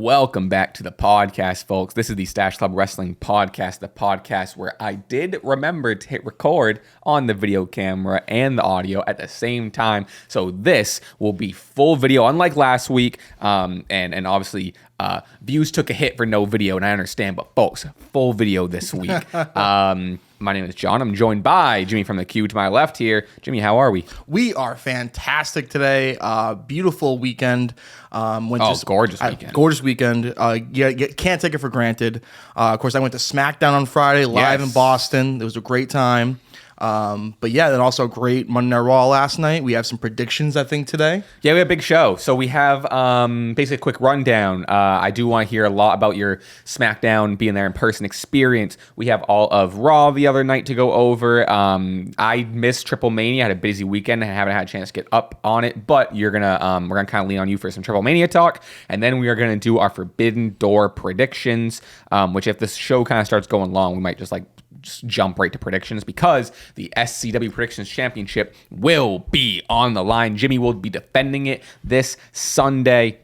Welcome back to the podcast, folks. This is the Stache Club Wrestling Podcast, the podcast where I did remember to hit record on the video camera and the audio at the same time. So this will be full video, unlike last week. And obviously, views took a hit for no video, and I understand. But folks, full video this week. My name is John. I'm joined by Jimmy from the queue to my left here. Jimmy, how are we? We are fantastic today. Beautiful weekend. Gorgeous weekend. Gorgeous weekend. Can't take it for granted. Of course, I went to SmackDown on Friday, live in Boston. It was a great time. But yeah, then also great Monday Night Raw last night. We have some predictions, I think, today. Yeah, we have a big show. So we have basically a quick rundown. I do want to hear a lot about your SmackDown being there in person experience. We have all of Raw the other night to go over. I missed Triple Mania. I had a busy weekend. I haven't had a chance to get up on it, but we're gonna kind of lean on you for some Triple Mania talk, and then we are gonna do our Forbidden Door predictions. Which, if this show kind of starts going long, we might just jump right to predictions because the SCW Predictions Championship will be on the line. Jimmy will be defending it this Sunday.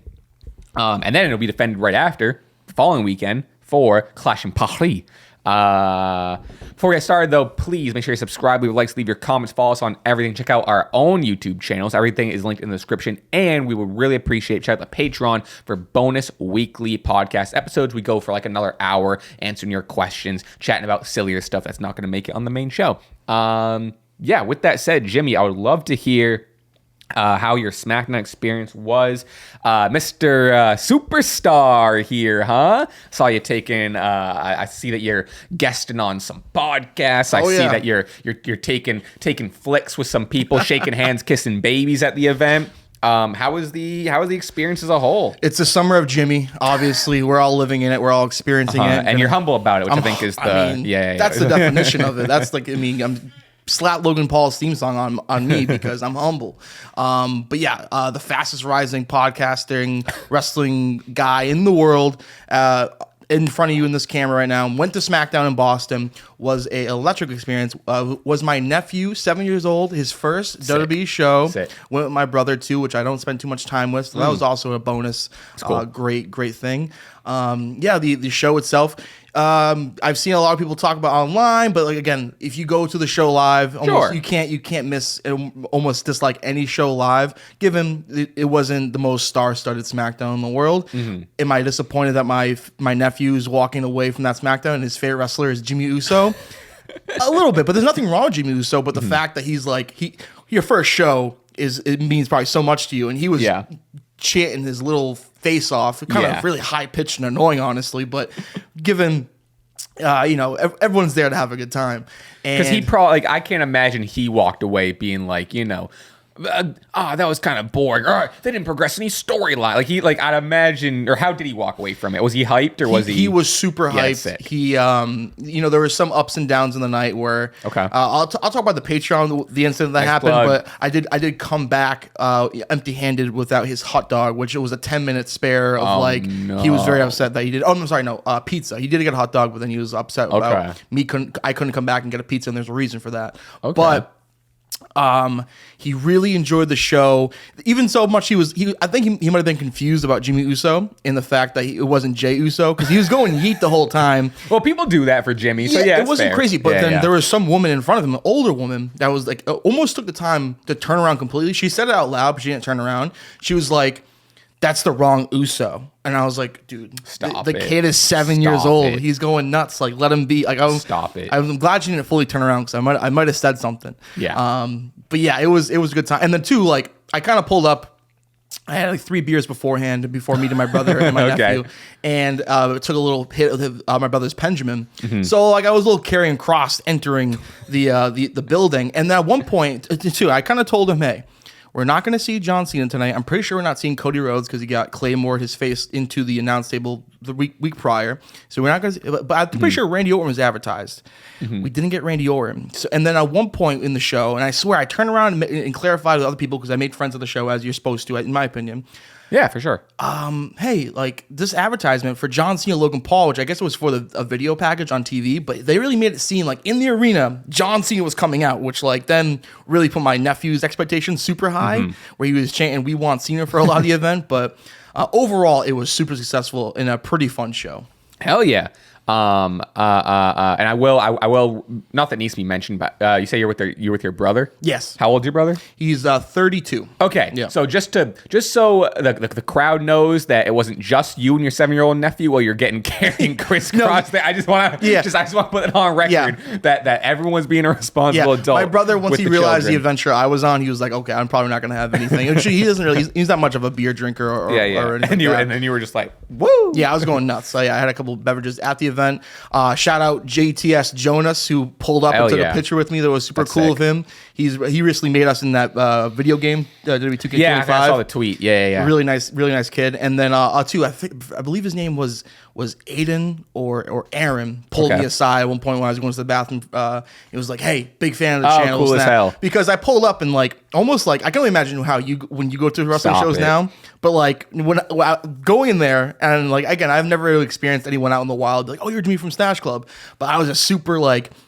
And then it'll be defended right after the following weekend for Clash in Paris. Before we get started, though, please make sure you subscribe, leave likes, leave your comments, follow us on everything. Check out our own YouTube channels. Everything is linked in the description, and we would really appreciate check out the Patreon for bonus weekly podcast episodes. We go for like another hour answering your questions, chatting about sillier stuff that's not going to make it on the main show. Yeah, with that said, Jimmy, I would love to hear how your SmackDown experience was. Mr. Superstar here, huh? Saw you taking, I see that you're guesting on some podcasts. I see that you're taking flicks with some people, shaking hands, kissing babies at the event. How was the experience as a whole? It's the summer of Jimmy. Obviously, we're all living in it. We're all experiencing it. And you're humble about it, which I think is that's the definition of it. That's like, I'm slap Logan Paul's theme song on me because I'm humble. But yeah, the fastest rising podcasting wrestling guy in the world, in front of you in this camera right now, went to SmackDown in Boston, was a electric experience. Was my nephew, 7 years old, his first WWE show. Sick. Went with my brother too, which I don't spend too much time with, so that was also a bonus. Cool. Great thing. The show itself, I've seen a lot of people talk about online, but like, again, if you go to the show live, you can't miss almost dislike any show live, given it wasn't the most star-studded SmackDown in the world. Mm-hmm. Am I disappointed that my nephew is walking away from that SmackDown and his favorite wrestler is Jimmy Uso? A little bit, but there's nothing wrong with Jimmy Uso, but the fact that he's like, your first show it means probably so much to you, and he was chanting his little face off, kind of really high pitched and annoying, honestly. But given, everyone's there to have a good time, because he probably I can't imagine he walked away being like, that was kind of boring. Or they didn't progress any storyline. I'd imagine, or how did he walk away from it? Was he hyped, or was he? He was super hyped. He, there were some ups and downs in the night where. Okay. I'll talk about the Patreon, the incident that happened, but I did come back empty-handed without his hot dog, which it was a 10-minute spare of he was very upset that he did. Oh, I'm sorry, no, pizza. He did get a hot dog, but then he was upset about me. I couldn't come back and get a pizza, and there's a reason for that. Okay. But. He really enjoyed the show, even so much I think he might have been confused about Jimmy Uso in the fact that it wasn't Jey Uso, because he was going yeet the whole time. Well, people do that for Jimmy, so it wasn't fair. Crazy. But then there was some woman in front of him, an older woman, that was like almost took the time to turn around completely. She said it out loud, but she didn't turn around. She was like, "That's the wrong Uso." And I was like, dude, the kid is 7 years old. He's going nuts. Like, let him be. Like, stop it. I'm glad she didn't fully turn around, because I might have said something. Yeah. But yeah, it was a good time. And then too, I kind of pulled up. I had 3 beers beforehand, before meeting my brother and my nephew, and took a little hit of my brother's Benjamin. Mm-hmm. So I was a little carrying cross entering the building. And then at one point too, I kind of told him, hey, we're not going to see John Cena tonight. I'm pretty sure we're not seeing Cody Rhodes, because he got Claymore his face into the announce table the week prior. So we're not going to. But I'm pretty sure Randy Orton was advertised. Mm-hmm. We didn't get Randy Orton. So, and then at one point in the show, and I swear I turned around and clarified with other people, because I made friends of the show, as you're supposed to, in my opinion. Yeah, for sure. Hey, this advertisement for John Cena, Logan Paul, which I guess it was for a video package on TV, but they really made it seem like in the arena, John Cena was coming out, which then really put my nephew's expectations super high, where he was chanting, "We want Cena" for a lot of the event. But overall, it was super successful and a pretty fun show. Hell yeah. And I will. Not that needs to be mentioned, but you say you're with your brother. Yes. How old's your brother? He's 32. Okay. Yeah. So just so the crowd knows that it wasn't just you and your 7-year-old nephew while you're getting carrying crisscross. I just want to put it on record that everyone's being a responsible adult. My brother, once he realized children. the adventure I was on, he was like, okay, I'm probably not going to have anything. He doesn't really. He's not much of a beer drinker or anything. And then you were just like, woo. Yeah, I was going nuts. So I had a couple of beverages at the event. Shout out JTS Jonas, who pulled up and took a picture with me. That was super cool of him. He recently made us in that video game, WWE 2K25. Yeah, I saw the tweet. Yeah. Really nice kid. And then too, I believe his name was Aiden or Aaron pulled me aside at one point when I was going to the bathroom. He was like, "Hey, big fan of the channel." Cool as hell. Because I pulled up and almost like I can only imagine how when you go to wrestling shows now. But when going in there and again, I've never really experienced anyone out in the wild be like, "Oh, you're Jimmy from Stache Club," but I was just super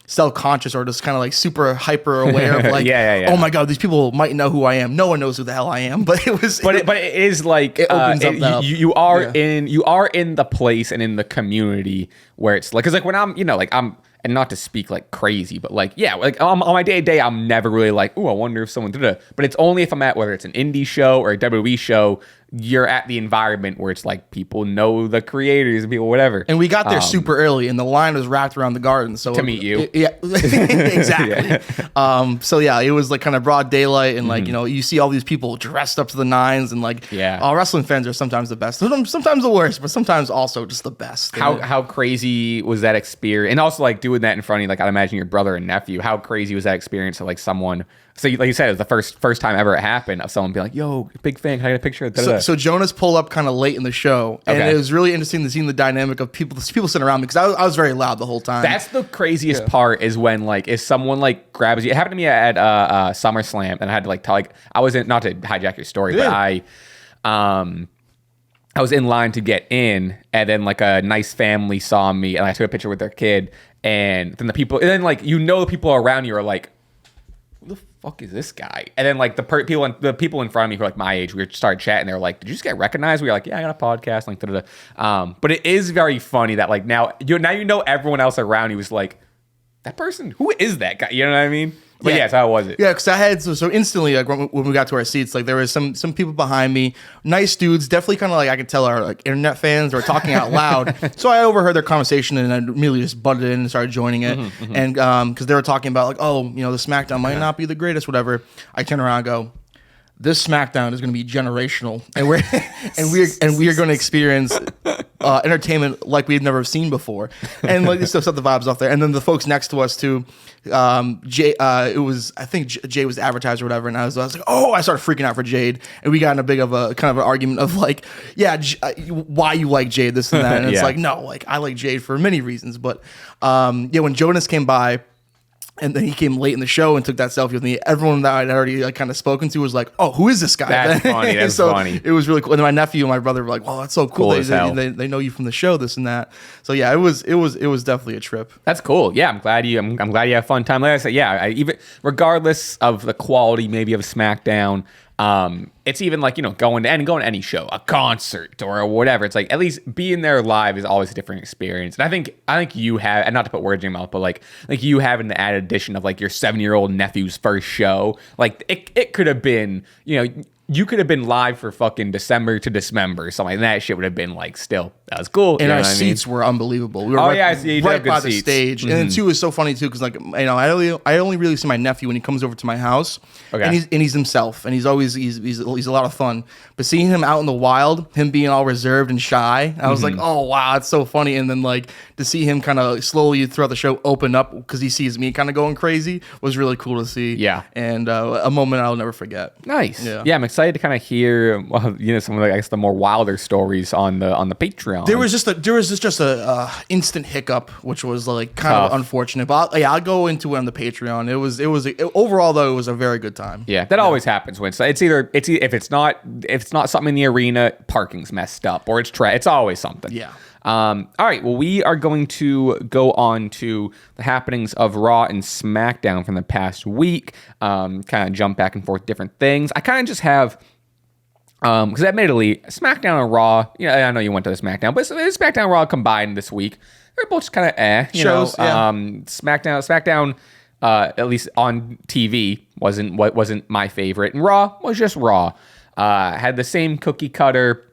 self-conscious or just kind of super hyper aware of oh my god, these people might know who I am. No one knows who the hell I am, but it was. But it is like it opens up. You are in the place and in the community where it's because when I'm I'm. And not to speak crazy, but on my day to day, I'm never really I wonder if someone did it. But it's only if I'm at whether it's an indie show or a WWE show, you're at the environment where it's people know the creators and people, whatever. And we got there super early, and the line was wrapped around the garden. So to meet you, exactly. It was kind of broad daylight, and you see all these people dressed up to the nines, and wrestling fans are sometimes the best, sometimes the worst, but sometimes also just the best. How crazy was that experience? And also doing that in front of you, I'd imagine your brother and nephew. How crazy was that experience of someone? So like you said, it was the first time ever it happened of someone being like, "Yo, big fan, can I get a picture?" So Jonas pulled up kind of late in the show, and it was really interesting to see the dynamic of people sitting around me because I was very loud the whole time. That's the craziest part is when if someone grabs you. It happened to me at SummerSlam, and I had to tell I wasn't, not to hijack your story, but I was in line to get in, and then a nice family saw me, and I took a picture with their kid, and then the people people around you are like, "Who the fuck is this guy?" And then the people in front of me who are my age, we started chatting. They were like, "Did you just get recognized?" We were like, "Yeah, I got a podcast." But it is very funny that now you know everyone else around you is like, "That person, who is that guy?" You know what I mean? But yes, how was it? Yeah, because I had so instantly when we got to our seats, there was some people behind me, nice dudes, definitely kind of I could tell are internet fans. They were talking out loud, so I overheard their conversation and I immediately just butted in and started joining it. And because they were talking about the SmackDown might not be the greatest, whatever. I turn around and go, this SmackDown is going to be generational, and we are going to experience entertainment like we've never seen before, and this stuff set the vibes off there. And then the folks next to us too, Jay, I think Jay was advertised or whatever, and I was like, oh, I started freaking out for Jade, and we got in a big of a kind of an argument of why you like Jade, this and that, and it's no, I like Jade for many reasons, but when Jonas came by. And then he came late in the show and took that selfie with me. Everyone that I'd already kind of spoken to was like, "Oh, who is this guy?" That's funny. That's funny. It was really cool. And my nephew and my brother were like, "Oh, that's so cool. They know you from the show, this and that." So yeah, it was definitely a trip. That's cool. Yeah, I'm glad you had a fun time. Like I said, yeah, even regardless of the quality maybe of SmackDown. It's even going to any show, a concert or whatever. It's at least being there live is always a different experience. And I think you have, and not to put words in your mouth, but you have an added addition of your 7-year-old nephew's first show. It could have been, you could have been live for fucking December to Dismember or something. And that shit would have been still, that was cool. And our seats were unbelievable. We were right by the stage. Mm-hmm. And then too, is so funny too, because I only really see my nephew when he comes over to my house. Okay. And he's himself, and he's a lot of fun. But seeing him out in the wild, him being all reserved and shy, I was like, oh wow, it's so funny. And then to see him kind of slowly throughout the show open up because he sees me kind of going crazy was really cool to see. Yeah. And a moment I'll never forget. Nice. Yeah, I'm excited to kind of hear some of the more wilder stories on the Patreon. There was just a instant hiccup, which was kind of unfortunate. But I'll go into it on the Patreon. Overall though, it was a very good time. Yeah, that always happens when it's either if it's not something in the arena, parking's messed up, or it's always something. Yeah. All right. Well, we are going to go on to the happenings of Raw and SmackDown from the past week. Kind of jump back and forth different things. I kind of just have Because admittedly, SmackDown and Raw, I know you went to the SmackDown, but SmackDown and Raw combined this week, they're both just kind of shows. Yeah. SmackDown, at least on TV, wasn't my favorite, and Raw was just Raw. Had the same cookie cutter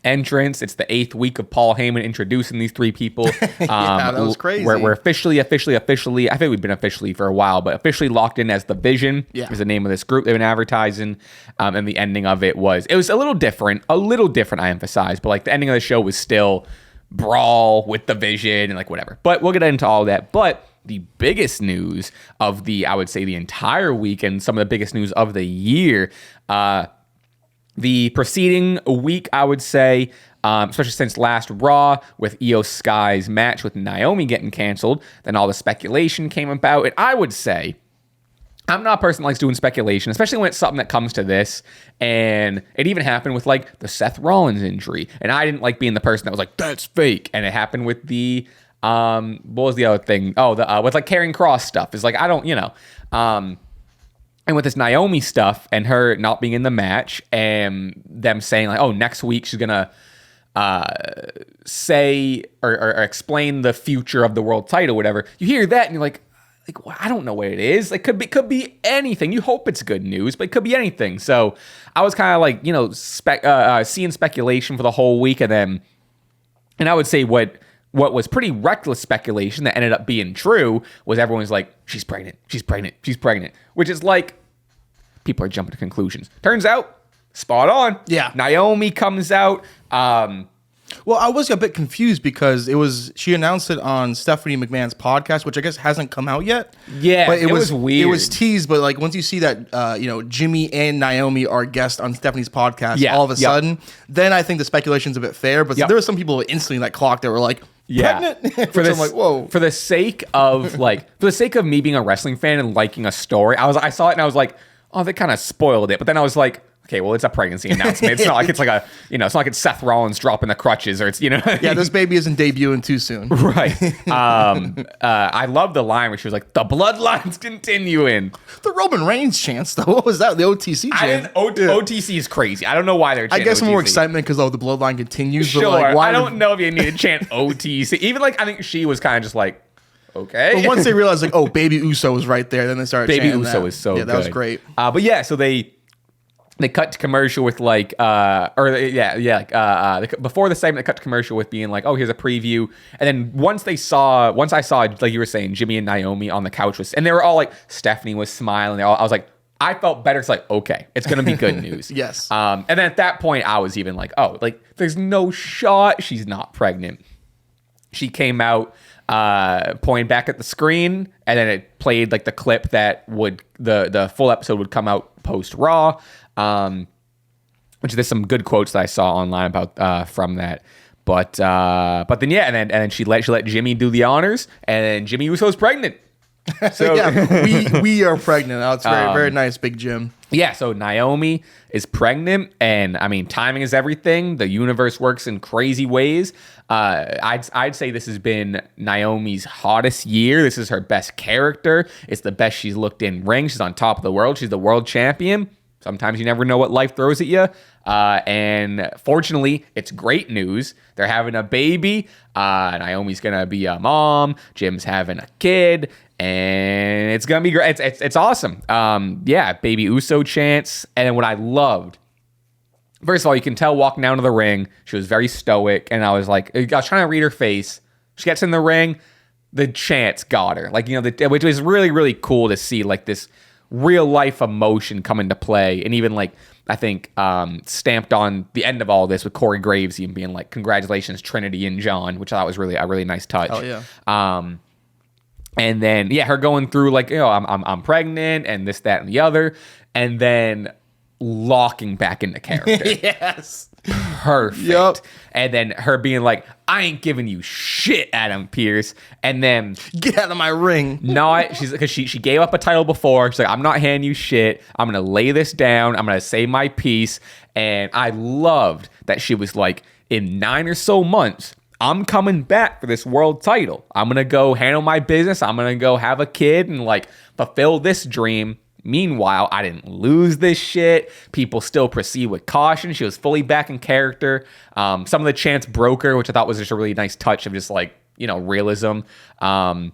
entrance. It's the 8th week of Paul Heyman introducing these 3 people. Yeah, that was crazy. We're officially, I think we've been officially for a while, but officially locked in as the Vision is the name of this group they've been advertising. And the ending of it was a little different, I emphasize, but like the ending of the show was still brawl with the Vision and like whatever. But we'll get into all that. But the biggest news of I would say the entire week, and some of the biggest news of the year, the preceding week, I would say, especially since last Raw with Iyo Sky's match with Naomi getting canceled, then all the speculation came about. And I would say, I'm not a person that likes doing speculation, especially when it's something that comes to this. And it even happened with like the Seth Rollins injury. And I didn't like being the person that was like, that's fake. And it happened with the, what was the other thing? Oh, with like Karrion Kross stuff. It's like, I don't, and with this Naomi stuff and her not being in the match and them saying like, oh, next week she's going to say or explain the future of the world title, whatever. You hear that and you're like, well, I don't know what it is. It could be anything. You hope it's good news, but it could be anything. So I was kind of like, seeing speculation for the whole week. And I would say what was pretty reckless speculation that ended up being true was everyone's like, she's pregnant, which is like, people are jumping to conclusions. Turns out, spot on. Yeah. Naomi comes out. Well, I was a bit confused because she announced it on Stephanie McMahon's podcast, which I guess hasn't come out yet. Yeah, but it was weird. It was teased, but like once you see that, Jimmy and Naomi are guests on Stephanie's podcast, all of a sudden, then I think the speculation's a bit fair. But there were some people instantly that clocked that were like, pregnant. For this, I'm like, whoa. For the sake of me being a wrestling fan and liking a story, I saw it and I was like, oh, they kind of spoiled it. But then I was like, okay, well, it's a pregnancy announcement. It's not like it's like it's not like it's Seth Rollins dropping the crutches or it's, Yeah, this baby isn't debuting too soon. Right. I love the line where she was like, the bloodline's continuing. The Roman Reigns chance, though. What was that? The OTC chance? OTC is crazy. I don't know why they're chanting I guess OTC. More excitement because, the bloodline continues. Sure. But like, I don't know if you need to chant OTC. Even like, I think she was kind of just like, okay. But once they realized like, oh, Baby Uso was right there, then they started chanting Baby Uso that. is so good. That was great. But yeah, so they cut to commercial with like, before the segment, they cut to commercial with being like, oh, here's a preview. And then once I saw, like you were saying, Jimmy and Naomi on the couch and they were all like, Stephanie was smiling. I was like, I felt better. It's like, okay, it's going to be good news. Yes. And then at that point, I was even like, oh, like there's no shot she's not pregnant. She came out, pointing back at the screen, and then it played like the clip that would the full episode would come out post Raw. Which there's some good quotes that I saw online about from that. But then and then she let Jimmy do the honors, and then Jimmy Uso's pregnant. So yeah, we are pregnant. That's very very nice, Big Jim. Yeah, so Naomi is pregnant, and I mean, timing is everything. The universe works in crazy ways. I'd say this has been Naomi's hottest year. This is her best character. It's the best she's looked in ring. She's on top of the world. She's the world champion. Sometimes you never know what life throws at you. And fortunately, it's great news. They're having a baby. Naomi's going to be a mom. Jim's having a kid. And it's going to be great. It's awesome. Baby Uso chants. And then what I loved, first of all, you can tell walking down to the ring, she was very stoic. And I was like, I was trying to read her face. She gets in the ring. The chants got her. Like, which was really, really cool to see, like, this real life emotion come into play. And even like, I think stamped on the end of all this with Corey Graves even being like, congratulations Trinity and John, which I thought was really a really nice touch. Oh yeah. And then her going through like, I'm pregnant and this, that, and the other, and then locking back into character. Yes. Perfect. Yep. And then her being like, I ain't giving you shit, Adam Pearce. And then get out of my ring. No, because she gave up a title before. She's like, I'm not handing you shit. I'm gonna lay this down. I'm gonna say my piece. And I loved that she was like, in 9 or so months, I'm coming back for this world title. I'm gonna go handle my business. I'm gonna go have a kid and like fulfill this dream. Meanwhile, I didn't lose this shit. People still proceed with caution. She was fully back in character. Some of the chants broke her, which I thought was just a really nice touch of just like, realism. And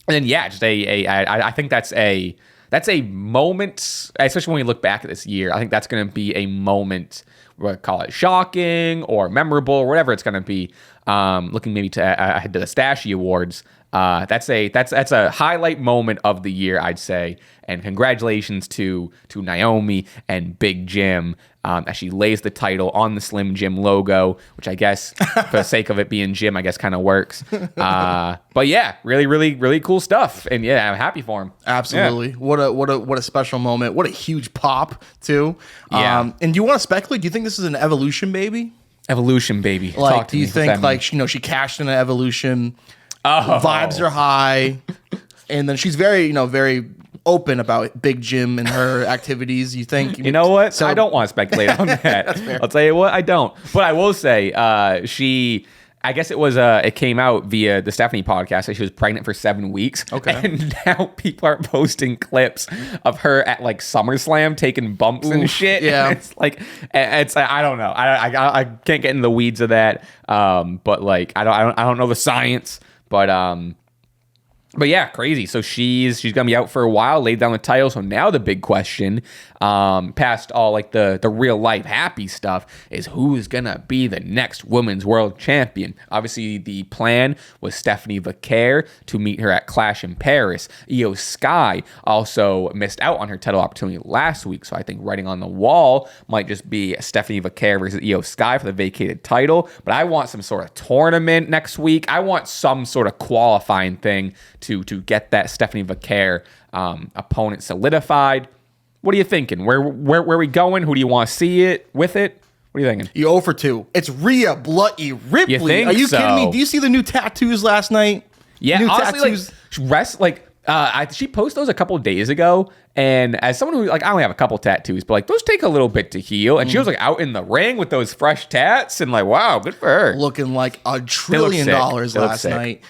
then, yeah, just I think that's a moment, especially when we look back at this year. I think that's going to be a moment, we'll call it shocking or memorable or whatever it's going to be. Looking maybe ahead to the Stache Awards. That's a highlight moment of the year, I'd say. And congratulations to Naomi and Big Jim as she lays the title on the Slim Jim logo, which I guess for the sake of it being Jim, I guess kind of works. But yeah, really, really, really cool stuff. And yeah, I'm happy for him. Absolutely. Yeah. What a special moment. What a huge pop too. Yeah. And do you want to speculate? Do you think this is an Evolution baby? Evolution baby. Like, do you think like she cashed in an Evolution? Vibes are high, and then she's very very open about Big Jim and her activities. You think? You know what? So I don't want to speculate on that. I'll tell you what, I don't. But I will say, I guess it came out via the Stephanie podcast that she was pregnant for 7 weeks. Okay. And now people are posting clips of her at like SummerSlam taking bumps and shit. Yeah. And it's I don't know. I can't get in the weeds of that. But like I don't know the science. But yeah, crazy. So she's gonna be out for a while, laid down the title. So now the big question, past all like the real life happy stuff, is who's gonna be the next women's world champion? Obviously, the plan was Stephanie Vaquer to meet her at Clash in Paris. Iyo Sky also missed out on her title opportunity last week. So I think writing on the wall might just be Stephanie Vaquer versus Iyo Sky for the vacated title. But I want some sort of tournament next week. I want some sort of qualifying thing to get that Stephanie Vaquer opponent solidified. What are you thinking? Where are we going? Who do you want to see it with it? What are you thinking? You 0 for 2. It's Rhea Bloody Ripley. You think Are you so? kidding me? Do you see the new tattoos last night? Yeah, new honestly, she posted those a couple of days ago, and as someone who like I only have a couple tattoos, but like those take a little bit to heal, and she was like out in the ring with those fresh tats, and like wow, good for her, looking like $1 trillion last night.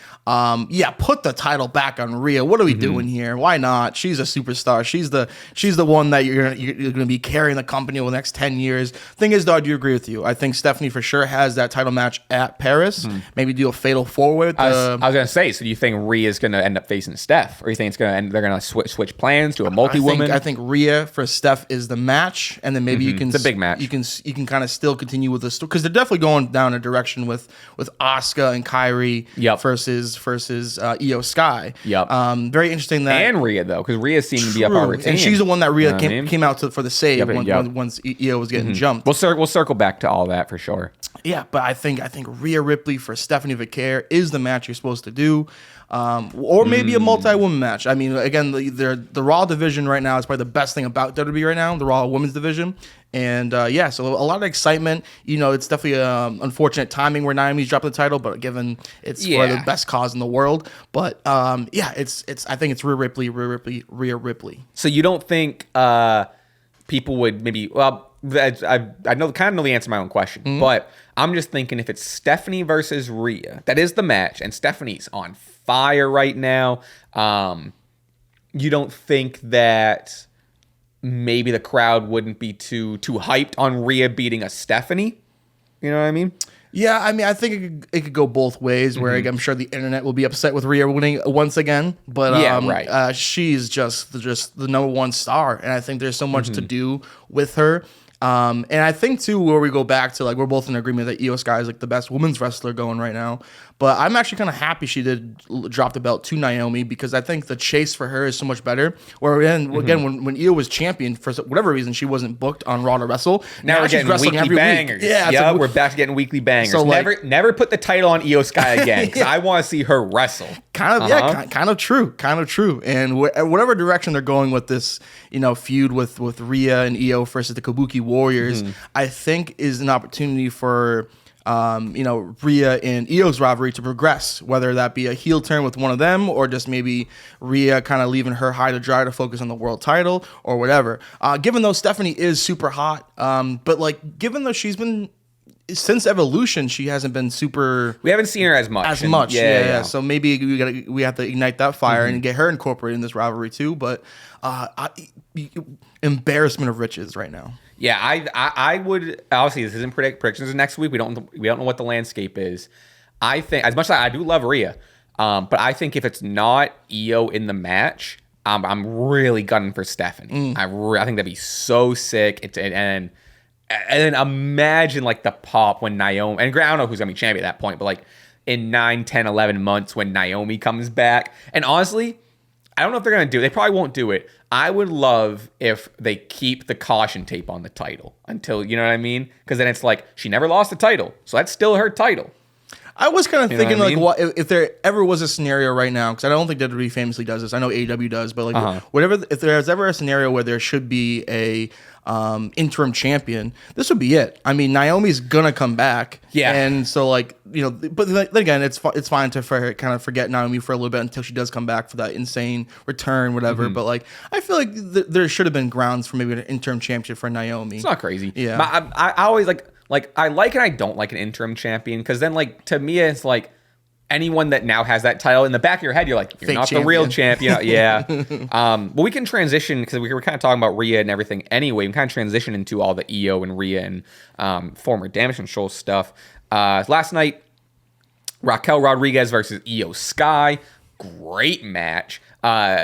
Put the title back on Rhea. What are we doing here? Why not? She's a superstar. She's the one that you're going to be carrying the company over the next 10 years. Thing is, though, I do agree with you. I think Stephanie for sure has that title match at Paris. Maybe do a fatal four-way. I was going to say, so do you think Rhea's going to end up facing Steph, or you think they're going to switch plans to a multi-woman? I think Rhea for Steph is the match, and then maybe you can. It's a big match. You can kind of still continue with the story because they're definitely going down a direction with Asuka and Kyrie versus Iyo Sky. Yep. Very interesting that. And Rhea though, because Rhea seemed to be up on her team, and she's the one that Rhea came out for the save Yep. once Iyo was getting jumped. We'll circle back to all that for sure. Yeah, but I think Rhea Ripley for Stephanie Vaquer is the match you're supposed to do. Or maybe a multi-woman match. I mean, again, the Raw division right now is probably the best thing about WWE right now, the Raw Women's division. And so a lot of excitement. It's definitely unfortunate timing where Naomi's dropped the title, but given it's for the best cause in the world. But I think it's Rhea Ripley. So you don't think people would maybe? Well, I know the answer to my own question, but I'm just thinking if it's Stephanie versus Rhea, that is the match, and Stephanie's on fire right now. You don't think that maybe the crowd wouldn't be too hyped on Rhea beating a Stephanie? You know what I mean? Yeah, I mean, I think it could go both ways. Where I'm sure the internet will be upset with Rhea winning once again, but she's just the number one star, and I think there's so much to do with her. And I think too, where we go back to like we're both in agreement that Iyo Sky is like the best women's wrestler going right now. But I'm actually kind of happy she did drop the belt to Naomi because I think the chase for her is so much better. Where again, when Iyo was champion for whatever reason she wasn't booked on Raw to wrestle. Now we're getting weekly bangers. Week. Yeah, we're back to getting weekly bangers. So never put the title on Iyo Sky again because I want to see her wrestle. Kind of true. And whatever direction they're going with this, feud with Rhea and Iyo versus the Kabuki Warriors, I think is an opportunity for Rhea and Io's rivalry to progress, whether that be a heel turn with one of them or just maybe Rhea kind of leaving her high to dry to focus on the world title or whatever. Given though Stephanie is super hot, but like given though she's been since Evolution, she hasn't been super. We haven't seen her as much. Yeah. So maybe we have to ignite that fire and get her incorporated in this rivalry too. But embarrassment of riches right now. Yeah, I would obviously this isn't predictions of next week. We don't know what the landscape is. I think as much as I do love Rhea, but I think if it's not Iyo in the match, I'm really gunning for Stephanie. I think that'd be so sick. And then imagine like the pop when Naomi, and I don't know who's gonna be champion at that point, but like in 9, 10, 11 months when Naomi comes back. And honestly, I don't know if they're gonna do it. They probably won't do it. I would love if they keep the caution tape on the title until, you know what I mean? Because then it's like she never lost the title, so that's still her title. I was kind of thinking, like, what if there ever was a scenario right now, because I don't think WWE famously does this. I know AEW does, but like, if there's ever a scenario where there should be a interim champion, this would be it. I mean, Naomi's gonna come back, and so like, you know, but then again, it's fine to kind of forget Naomi for a little bit until she does come back for that insane return, whatever. But like, I feel like there should have been grounds for maybe an interim championship for Naomi. It's not crazy. Yeah, but I always like I like and I don't like an interim champion, because then like to me it's like anyone that now has that title in the back of your head, you're like, you're fake not champion. The real champion. Yeah. Well, we can transition because we were kind of talking about Rhea and everything anyway. We can kind of transition into all the Iyo and Rhea and former Damage Control stuff. Last night, Raquel Rodriguez versus Iyo Sky. Great match.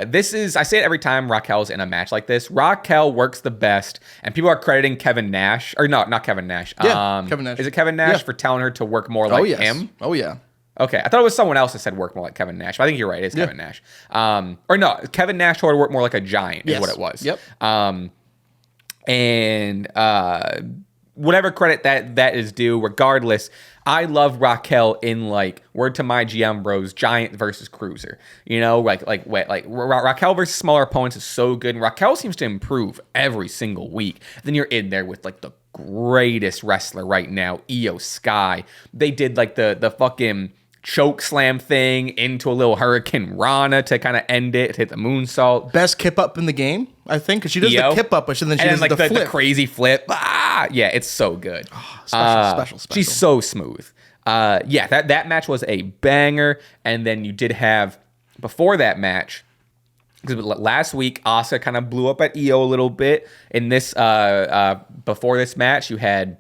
This is, I say it every time Raquel's in a match like this. Raquel works the best, and people are crediting Kevin Nash, or no, not Kevin Nash. Yeah, Kevin Nash. Is it Kevin Nash for telling her to work more like him? Oh, yeah. Okay, I thought it was someone else that said work more like Kevin Nash, but I think you're right. It's Kevin Nash. Or no, Kevin Nash told her to work more like a giant is what it was. Yep. And whatever credit that is due, regardless, I love Raquel in like word to my GM bros, giant versus cruiser. You know, like Raquel versus smaller opponents is so good. And Raquel seems to improve every single week. Then you're in there with like the greatest wrestler right now, Iyo Sky. They did like the fucking choke slam thing into a little Hurricane Rana to kind of end it, hit the moonsault. Best kip up in the game, I think, because she does the kip up, but then she does like the flip. The crazy flip. Yeah, it's so good. Special. She's so smooth. That match was a banger. And then you did have, before that match, because last week, Asuka kind of blew up at Iyo a little bit. In this, before this match, you had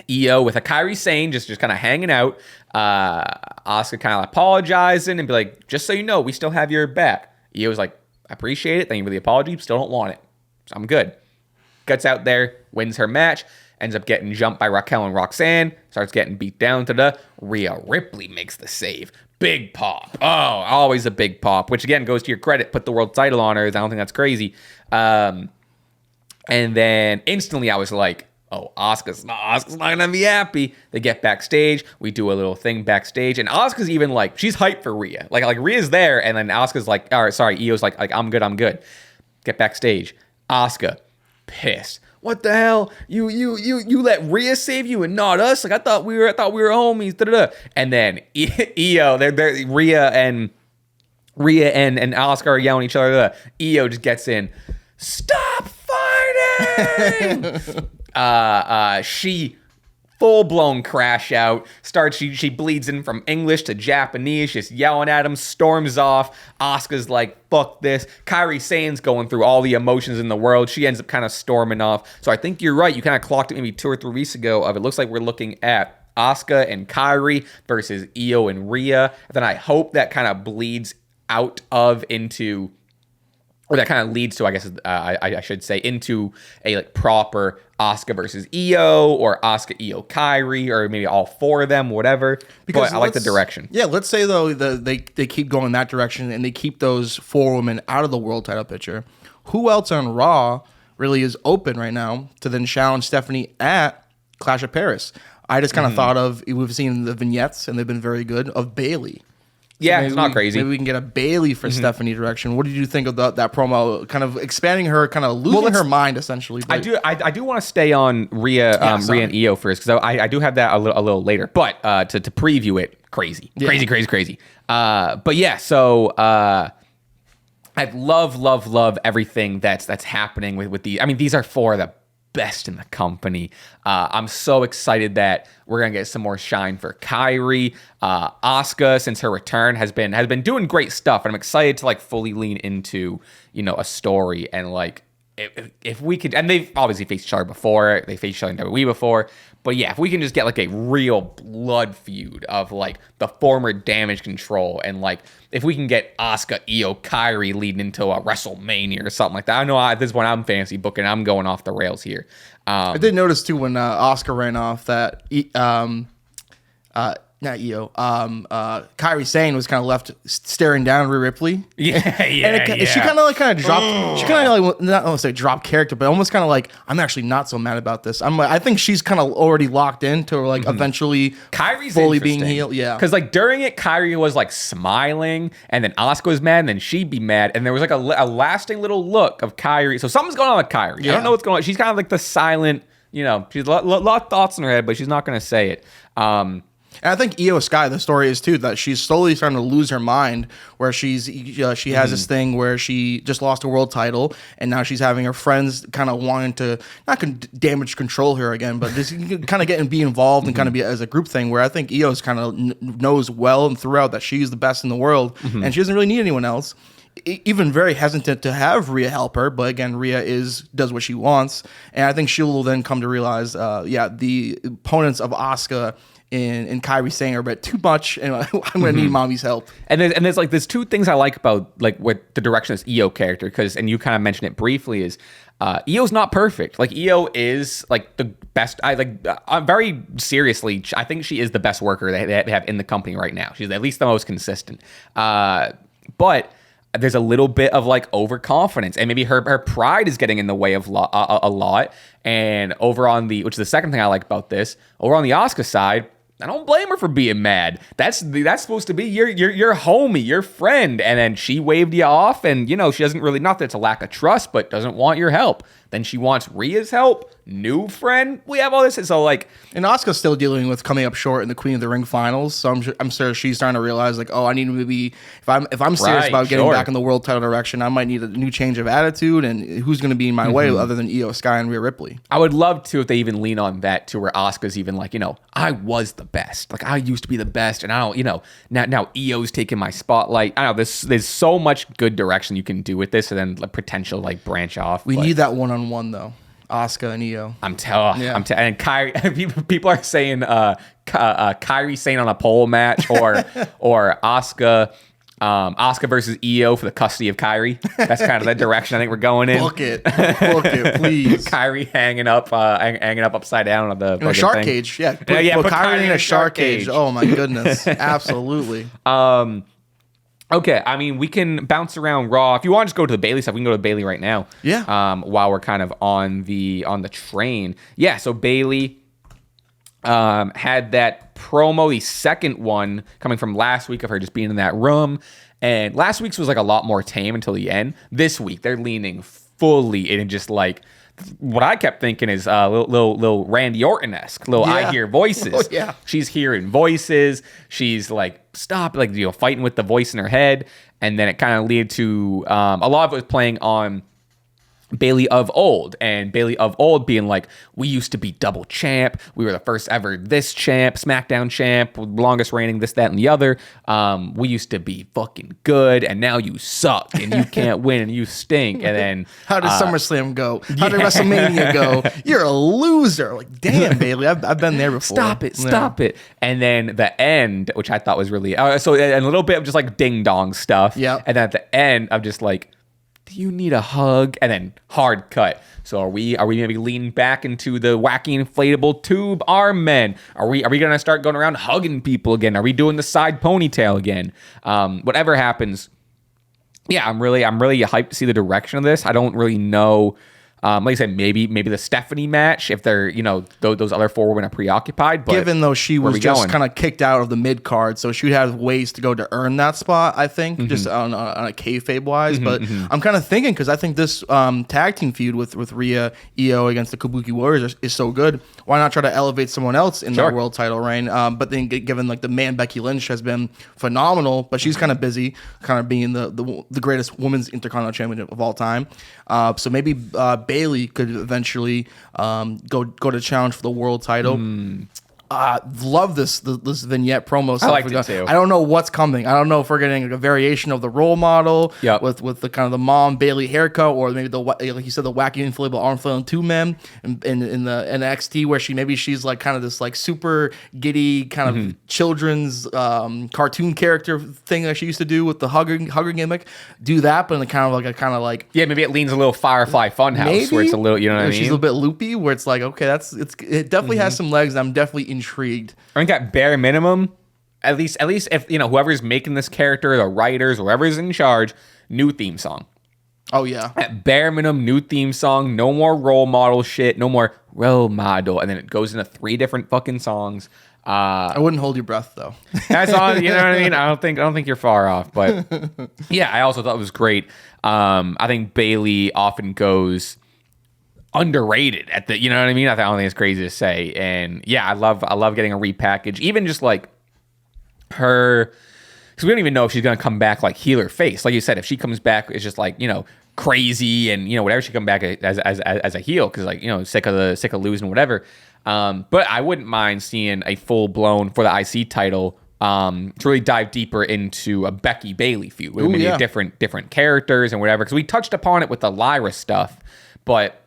Iyo with a Kairi Sane just kind of hanging out. Asuka kind of apologizing and be like, just so you know, we still have your back. Iyo was like, I appreciate it. Thank you for the apology. Still don't want it. So I'm good. Gets out there, wins her match, ends up getting jumped by Raquel and Roxanne, starts getting beat down to the Rhea Ripley makes the save. Big pop. Oh, always a big pop, which again goes to your credit. Put the world title on her. I don't think that's crazy. And then instantly I was like, oh, Asuka's not gonna be happy. They get backstage. We do a little thing backstage, and Asuka's even like, she's hyped for Rhea. Like Rhea's there, and then Asuka's like, all right, sorry. Io's like I'm good. Get backstage. Asuka, pissed. What the hell? You let Rhea save you and not us? Like I thought we were homies. Da-da-da. And then Iyo, they're Rhea and Asuka are yelling at each other. Iyo just gets in. Stop fighting! She full-blown crash out, she bleeds in from English to Japanese, just yelling at him, storms off. Asuka's like, fuck this. Kairi Sane's going through all the emotions in the world. She ends up kind of storming off. So I think you're right. You kind of clocked it maybe 2 or 3 weeks ago of it looks like we're looking at Asuka and Kairi versus Iyo and Rhea. Then I hope that kind of bleeds out of into, or that kind of leads to, I guess I should say, into a like proper Asuka versus Iyo or Asuka, Iyo, Kairi, or maybe all 4 of them, whatever. Because I like the direction. Yeah, let's say though they keep going that direction and they keep those 4 women out of the world title picture. Who else on Raw really is open right now to then challenge Stephanie at Clash of Paris? I just kind of thought of, we've seen the vignettes and they've been very good, of Bayley. Yeah, it's not crazy. Maybe we can get a Bayley for Stephanie direction. What did you think of that promo? Kind of expanding her, kind of losing her mind, essentially. But I do want to stay on Rhea, Rhea and Iyo first, because I do have that a little later. But to preview it, crazy. But yeah, so I love everything that's happening with the. I mean, these are 4 of the best in the company. I'm so excited that we're gonna get some more shine for Kairi. Asuka, since her return, has been doing great stuff, and I'm excited to like fully lean into a story and like if we could, and they've obviously faced each other before, they faced each other in WWE before, but yeah, if we can just get like a real blood feud of like the former Damage Control, and like if we can get Asuka, Iyo, Kairi leading into a WrestleMania or something like that. I know at this point I'm fantasy booking, I'm going off the rails here. I did notice too when Asuka ran off that not Iyo, Kairi Sane was kind of left staring down Rhea Ripley. Yeah. She kind of dropped. She kind of like not want to say drop character, but almost kind of like, I'm actually not so mad about this. I think she's kind of already locked into like eventually Kairi's fully being healed. Yeah, because like during it, Kairi was like smiling, and then Asuka was mad, and then she'd be mad, and there was like a lasting little look of Kairi. So something's going on with Kairi. Yeah. I don't know what's going on. She's kind of like the silent. She's a lot of thoughts in her head, but she's not going to say it. And I think Iyo Sky, the story is too that she's slowly starting to lose her mind, where she has this thing where she just lost a world title, and now she's having her friends kind of wanting to not damage control her again, but just kind of get and be involved and kind of be as a group thing. Where I think Io's kind of knows well and throughout that she's the best in the world, and she doesn't really need anyone else. Even very hesitant to have Rhea help her, but again, Rhea does what she wants, and I think she will then come to realize, the opponents of Asuka and Kairi Sane are a bit too much, and I'm gonna need mommy's help. And there's two things I like about like what the direction of this Iyo character, and you kind of mentioned it briefly, is Io's not perfect. Like Iyo is like the best. Very seriously, I think she is the best worker they have in the company right now. She's at least the most consistent. But there's a little bit of like overconfidence, and maybe her pride is getting in the way of a lot. And which is the second thing I like about this, over on the Asuka side, I don't blame her for being mad. That's supposed to be your homie, your friend, and then she waved you off, and she doesn't really, not that it's a lack of trust, but doesn't want your help. Then she wants Rhea's help. New friend. We have all this. So like, and Asuka's still dealing with coming up short in the Queen of the Ring finals. So I'm sure she's starting to realize like, I need to maybe if I'm serious about getting back in the world title direction, I might need a new change of attitude. And who's going to be in my way other than Iyo Sky and Rhea Ripley? I would love to if they even lean on that to where Asuka's even like, I was the best. Like I used to be the best, and I don't, now Io's taking my spotlight. I don't know. There's so much good direction you can do with this, and then like, potential like branch off. We need that one-on-one though. Asuka and Iyo. And Kairi. People are saying Kairi Sane on a pole match, or Asuka versus Iyo for the custody of Kairi. That's kind of the direction I think we're going in. Book it, please. Kairi hanging up upside down on the in a shark cage. Yeah, put Kairi in a shark cage. Oh my goodness, absolutely. Okay, I mean, we can bounce around Raw. If you want to just go to the Bayley stuff, we can go to Bayley right now. Yeah. While we're kind of on the train. Yeah, so Bayley had that promo, the second one coming from last week of her just being in that room. And last week's was like a lot more tame until the end. This week, they're leaning fully in, just like what I kept thinking is little Randy Orton-esque, I hear voices. Oh, yeah. She's hearing voices. She's like, stop, like, fighting with the voice in her head. And then it kind of led to a lot of it was playing on Bayley of old, and Bayley of old being like, we used to be double champ, we were the first ever this champ, SmackDown champ, longest reigning, this, that, and the other. We used to be fucking good, and now you suck, and you can't win, and you stink. And then how did SummerSlam go? How did WrestleMania go? You're a loser. Like, damn, Bayley, I've been there before. Stop it. And then the end, which I thought was really so a little bit of just like ding dong stuff. Yeah. And then at the end, I'm just like, do you need a hug? And then hard cut. So are we maybe leaning back into the wacky inflatable tube arm men? Are we gonna start going around hugging people again? Are we doing the side ponytail again? Whatever happens, yeah, I'm really hyped to see the direction of this. I don't really know. Like I said, maybe the Stephanie match, if they're, those other four women are preoccupied. But given though she was just kind of kicked out of the mid card, so she would have ways to go to earn that spot, I think, just on a kayfabe wise. But I'm kind of thinking, because I think this tag team feud with Rhea, Iyo against the Kabuki Warriors is so good. Why not try to elevate someone else in that world title reign? But then given like the man Becky Lynch has been phenomenal, but she's kind of busy, kind of being the greatest women's intercontinental champion of all time. So maybe Bayley could eventually go to challenge for the world title. Love this vignette promo. I liked it too. I don't know what's coming. I don't know if we're getting a variation of the role model with the kind of the mom Bayley haircut, or maybe like you said, the wacky inflatable arm flailing two men in the NXT where she's like kind of this like super giddy kind of children's cartoon character thing that she used to do with the hugger gimmick. Do that, but in the kind of like maybe it leans a little Firefly Funhouse where it's a little, you know what I mean? She's a little bit loopy where it's like, okay, it definitely has some legs. I'm definitely intrigued. I think at bare minimum, at least if whoever's making this character, the writers, whoever's in charge, new theme song. Oh yeah. At bare minimum, new theme song. No more role model shit. No more role model, and then it goes into 3 different fucking songs. I wouldn't hold your breath though. That's all. You know what I mean? I don't think you're far off, but yeah, I also thought it was great. I think Bayley often goes underrated at the, you know what I mean? I don't think it's crazy to say. And yeah, I love getting a repackage, even just like her, because we don't even know if she's gonna come back like heel or face. Like you said, if she comes back, it's just like, crazy and whatever, she come back as a heel because like sick of losing whatever. But I wouldn't mind seeing a full blown for the IC title. To really dive deeper into a Becky Bayley feud with maybe different characters and whatever, because we touched upon it with the Lyra stuff, but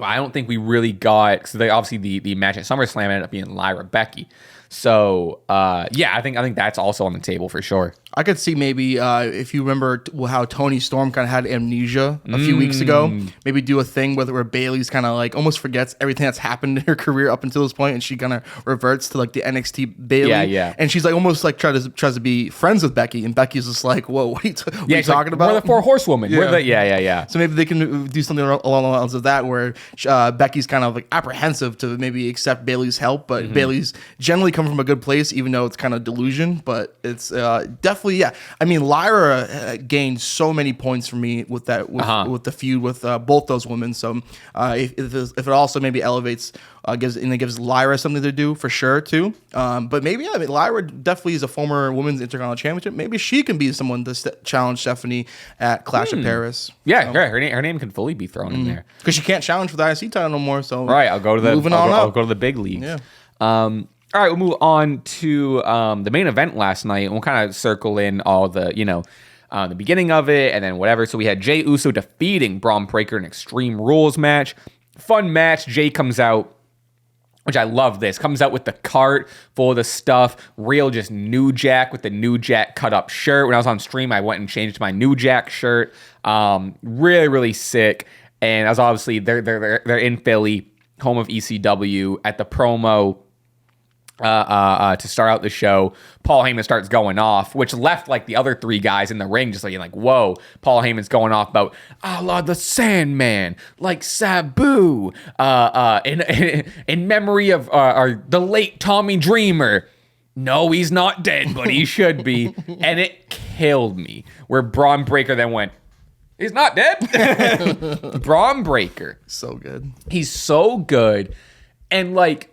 I don't think we really got, because obviously the match at SummerSlam ended up being Lyra Becky. So I think that's also on the table for sure. I could see maybe if you remember how Toni Storm kind of had amnesia a few weeks ago, maybe do a thing where Bayley's kind of like almost forgets everything that's happened in her career up until this point, and she kind of reverts to like the NXT Bayley. Yeah. And she's like almost like tries to be friends with Becky, and Becky's just like, whoa, what are you talking about? We're the 4 horsewomen. Yeah. So maybe they can do something along the lines of that, where Becky's kind of like apprehensive to maybe accept Bayley's help, but Bayley's generally come from a good place, even though it's kind of delusion. But it's definitely, yeah. I mean, Lyra gained so many points for me with that, with the feud with both those women. So if it also maybe elevates, gives Lyra something to do for sure too. But maybe Lyra definitely is a former women's Intercontinental Championship. Maybe she can be someone to challenge Stephanie at Clash of Paris. Yeah, her name can fully be thrown in there because she can't challenge for the IC title no more. So right, I'll go to the I'll go to the big leagues. Yeah. All right, we'll move on to the main event last night, and we'll kind of circle in all the, the beginning of it and then whatever. So we had Jey Uso defeating Bron Breakker in Extreme Rules match. Fun match. Jey comes out, which I love this, comes out with the cart full of the stuff, real just New Jack with the New Jack cut up shirt. When I was on stream, I went and changed to my New Jack shirt. Really, really sick. And as obviously they're in Philly, home of ECW, at the promo. To start out the show, Paul Heyman starts going off, which left like the other 3 guys in the ring just like whoa. Paul Heyman's going off about a la the Sandman, like Sabu, in memory of the late Tommy Dreamer. No, he's not dead, but he should be. And it killed me. Where Bron Breakker then went, he's not dead. Bron Breakker, so good. He's so good, and like,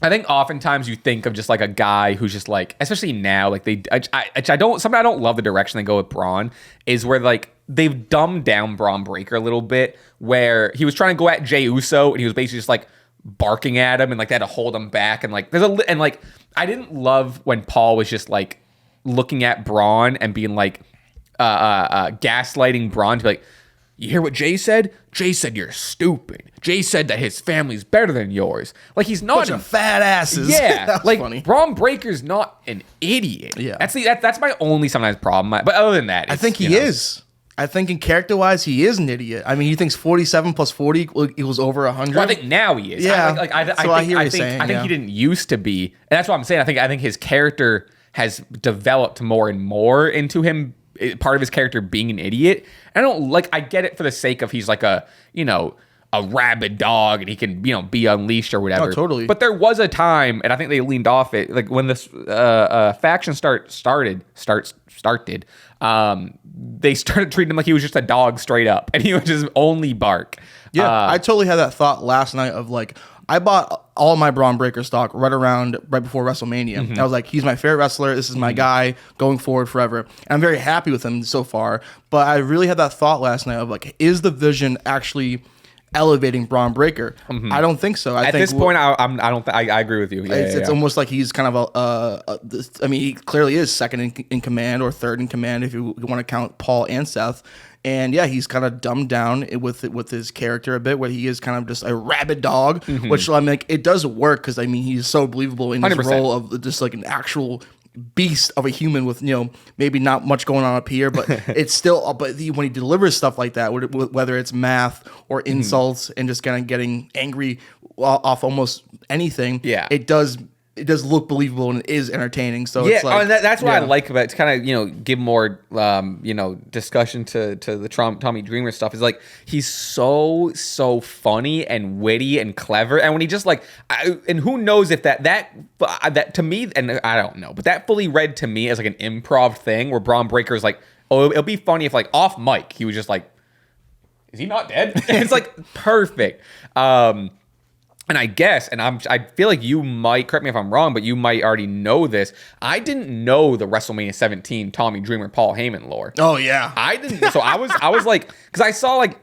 I think oftentimes you think of just like a guy who's just like, especially now, like I don't love the direction they go with Braun, is where like they've dumbed down Bron Breakker a little bit, where he was trying to go at Jey Uso and he was basically just like barking at him and like they had to hold him back, and like I didn't love when Paul was just like looking at Braun and being like gaslighting Braun to be like, you hear what Jey said? Jey said you're stupid. Jey said that his family's better than yours. Like, he's not bunch of fat asses. Yeah, that's like funny. Bron Breakker's not an idiot. Yeah, that's my only sometimes problem. But other than that, I think he is. I think in character wise, he is an idiot. I mean, he thinks 47 plus 40 equals over 100. Well, I think now he is. Yeah, I think he didn't used to be, and that's what I'm saying. I think his character has developed more and more into him. Part of his character being an idiot. I get it for the sake of he's like a rabid dog and he can, be unleashed or whatever. Oh, totally. But there was a time, and I think they leaned off it, like when this faction started, they started treating him like he was just a dog straight up, and he would just only bark. Yeah, I totally had that thought last night of like, I bought all my Bron Breakker stock right before WrestleMania. I was like, he's my favorite wrestler. This is my guy going forward forever. And I'm very happy with him so far. But I really had that thought last night of like, is the vision actually elevating Bron Breakker? I don't think so. I At think this point, I agree with you. It's almost like he's kind of I mean, he clearly is second in command or third in command if you want to count Paul and Seth. And yeah, he's kind of dumbed down with his character a bit, where he is kind of just a rabid dog, which I mean, like, it does work because I mean he's so believable in his 100%. role of just like an actual beast of a human with, you know, maybe not much going on up here, but it's still, but when he delivers stuff like that, whether it's math or insults and just kind of getting angry off almost anything, it does look believable and it is entertaining. So it's like, that's what I like about it, to kind of, you know, give more discussion to the Tommy Dreamer stuff, is like he's so funny and witty and clever, and when he just like and who knows if that to me, and I don't know, but that fully read to me as like an improv thing where Bron Breakker's like, oh, it'll be funny if like off mic he was just like, is he not dead? It's like perfect. And I guess, and I feel like you might, correct me if I'm wrong, but you might already know this. I didn't know the WrestleMania 17 Tommy Dreamer Paul Heyman lore. Oh yeah, I didn't. So I was like, because I saw like,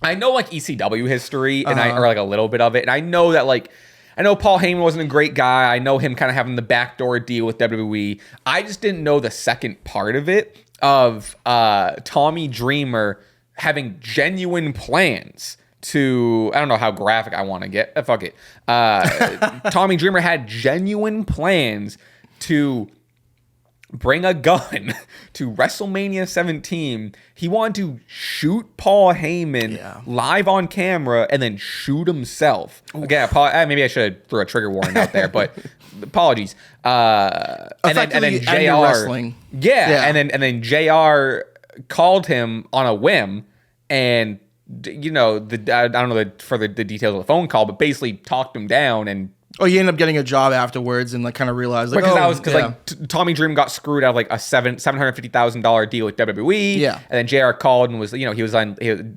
I know like ECW history and or like a little bit of it, and I know that like, I know Paul Heyman wasn't a great guy. I know him kind of having the backdoor deal with WWE. I just didn't know the second part of it of Tommy Dreamer having genuine plans to, I don't know how graphic I want to get. Fuck it. Tommy Dreamer had genuine plans to bring a gun to WrestleMania 17. He wanted to shoot Paul Heyman live on camera and then shoot himself. Again, maybe I should throw a trigger warning out there, but apologies. And then JR, and then JR called him on a whim, and you know, I don't know the details of the phone call, but basically talked him down. And you end up getting a job afterwards and like kind of realized like, Tommy Dreamer got screwed out of like a $750,000 deal with WWE. Yeah. And then JR called and was, you know,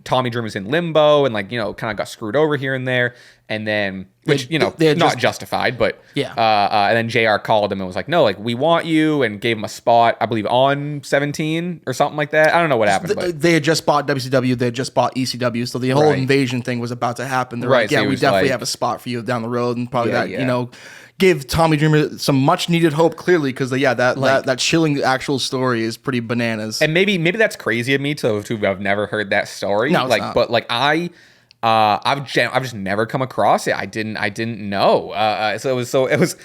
Tommy Dreamer was in limbo and like, you know, kind of got screwed over here and there. And then, which, you know, not justified, but and then JR called him and was like, no, like, we want you, and gave him a spot, I believe, on 17 or something like that. I don't know what happened. But they had just bought WCW, they had just bought ECW, so the whole invasion thing was about to happen. They're like, yeah, so we definitely have a spot for you down the road, and probably you know, give Tommy Dreamer some much needed hope, clearly, because that chilling actual story is pretty bananas. And maybe that's crazy of me to have never heard that story. No, it's not. But like I've just never come across it. I didn't know. So it was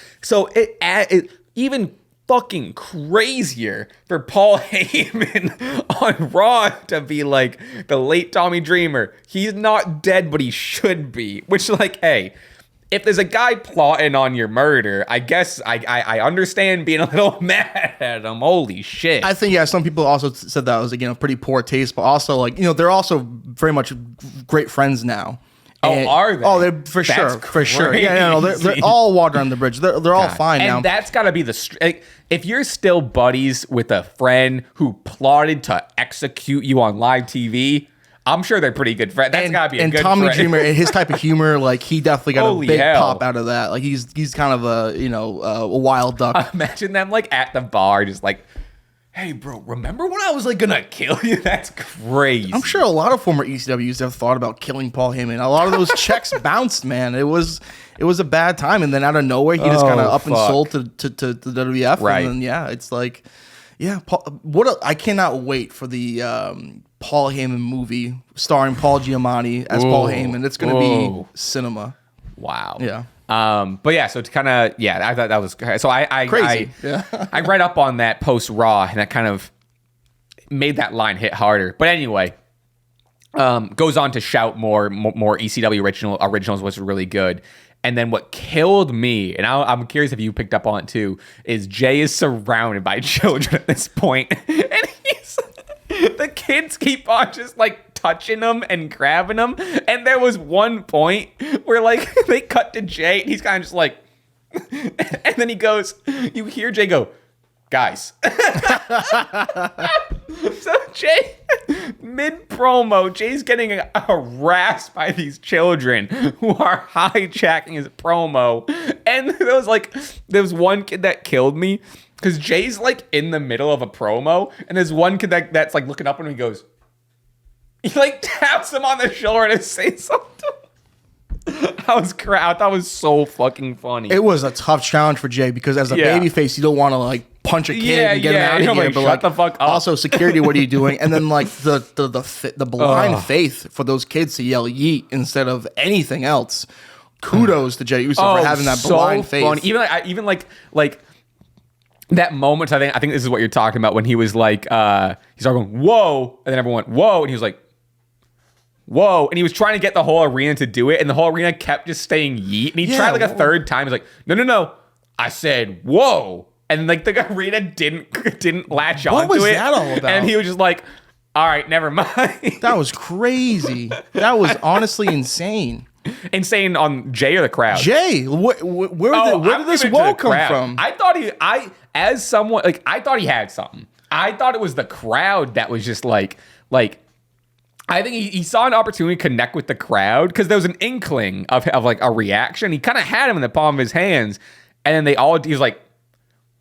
even fucking crazier for Paul Heyman on Raw to be like, the late Tommy Dreamer, he's not dead, but he should be. Which, like, hey, if there's a guy plotting on your murder, I guess I understand being a little mad at him. Holy shit. I think, some people also said that was, again, a pretty poor taste, but also, like, you know, they're also very much great friends now. And, are they? Oh, they're for sure. Yeah, no, they're all water on the bridge. They're all fine now. And that's got to be like, if you're still buddies with a friend who plotted to execute you on live TV, I'm sure they're pretty good friends. That's got to be a good friend. And Tommy Dreamer, his type of humor, like, he definitely got a big pop out of that. Like, he's kind of a wild duck. Imagine them, like, at the bar, just like, hey, bro, remember when I was, like, gonna kill you? That's crazy. I'm sure a lot of former ECWs have thought about killing Paul Heyman. A lot of those checks bounced, man. It was a bad time. And then out of nowhere, he just kind of up and sold to the WWF. Right. And then, it's like, I cannot wait for the Paul Heyman movie starring Paul Giamatti as Paul Heyman. It's going to be cinema. Wow. Yeah. But yeah, so to kind of, I thought that was, so I crazy. I read up on that post Raw, and that kind of made that line hit harder. But anyway, goes on to shout more ECW originals, which was really good. And then what killed me, and I'm curious if you picked up on it too, is Jay is surrounded by children at this point, and the kids keep on just like touching him and grabbing him. And there was one point where like they cut to Jay, and he's kind of just like, and then he goes, you hear Jay go, guys. So mid promo, Jay's getting harassed by these children who are hijacking his promo. And there was one kid that killed me because Jay's like in the middle of a promo, and there's one kid that's like looking up and he goes, he like taps him on the shoulder to say something. I thought it was so fucking funny. It was a tough challenge for Jay because as a babyface, you don't want to like punch a kid and get him out of here. But shut the fuck up. Also, security, what are you doing? And then like the blind faith for those kids to yell yeet instead of anything else. Kudos to Jey Uso for having that blind faith. Funny. Even like that moment. I think this is what you're talking about when he was like he's all going whoa, and then everyone went whoa, and he was like whoa, and he was trying to get the whole arena to do it, and the whole arena kept just saying yeet, and he tried like a third time. He's like, no, I said whoa, and like the arena didn't latch onto it. What was that all about? And he was just like, all right, never mind. That was crazy. That was honestly insane. Insane on Jay or the crowd? Jay, where did this whoa come from? I thought he had something. I thought it was the crowd that was just like. I think he saw an opportunity to connect with the crowd because there was an inkling of like a reaction. He kind of had him in the palm of his hands, and then he was like,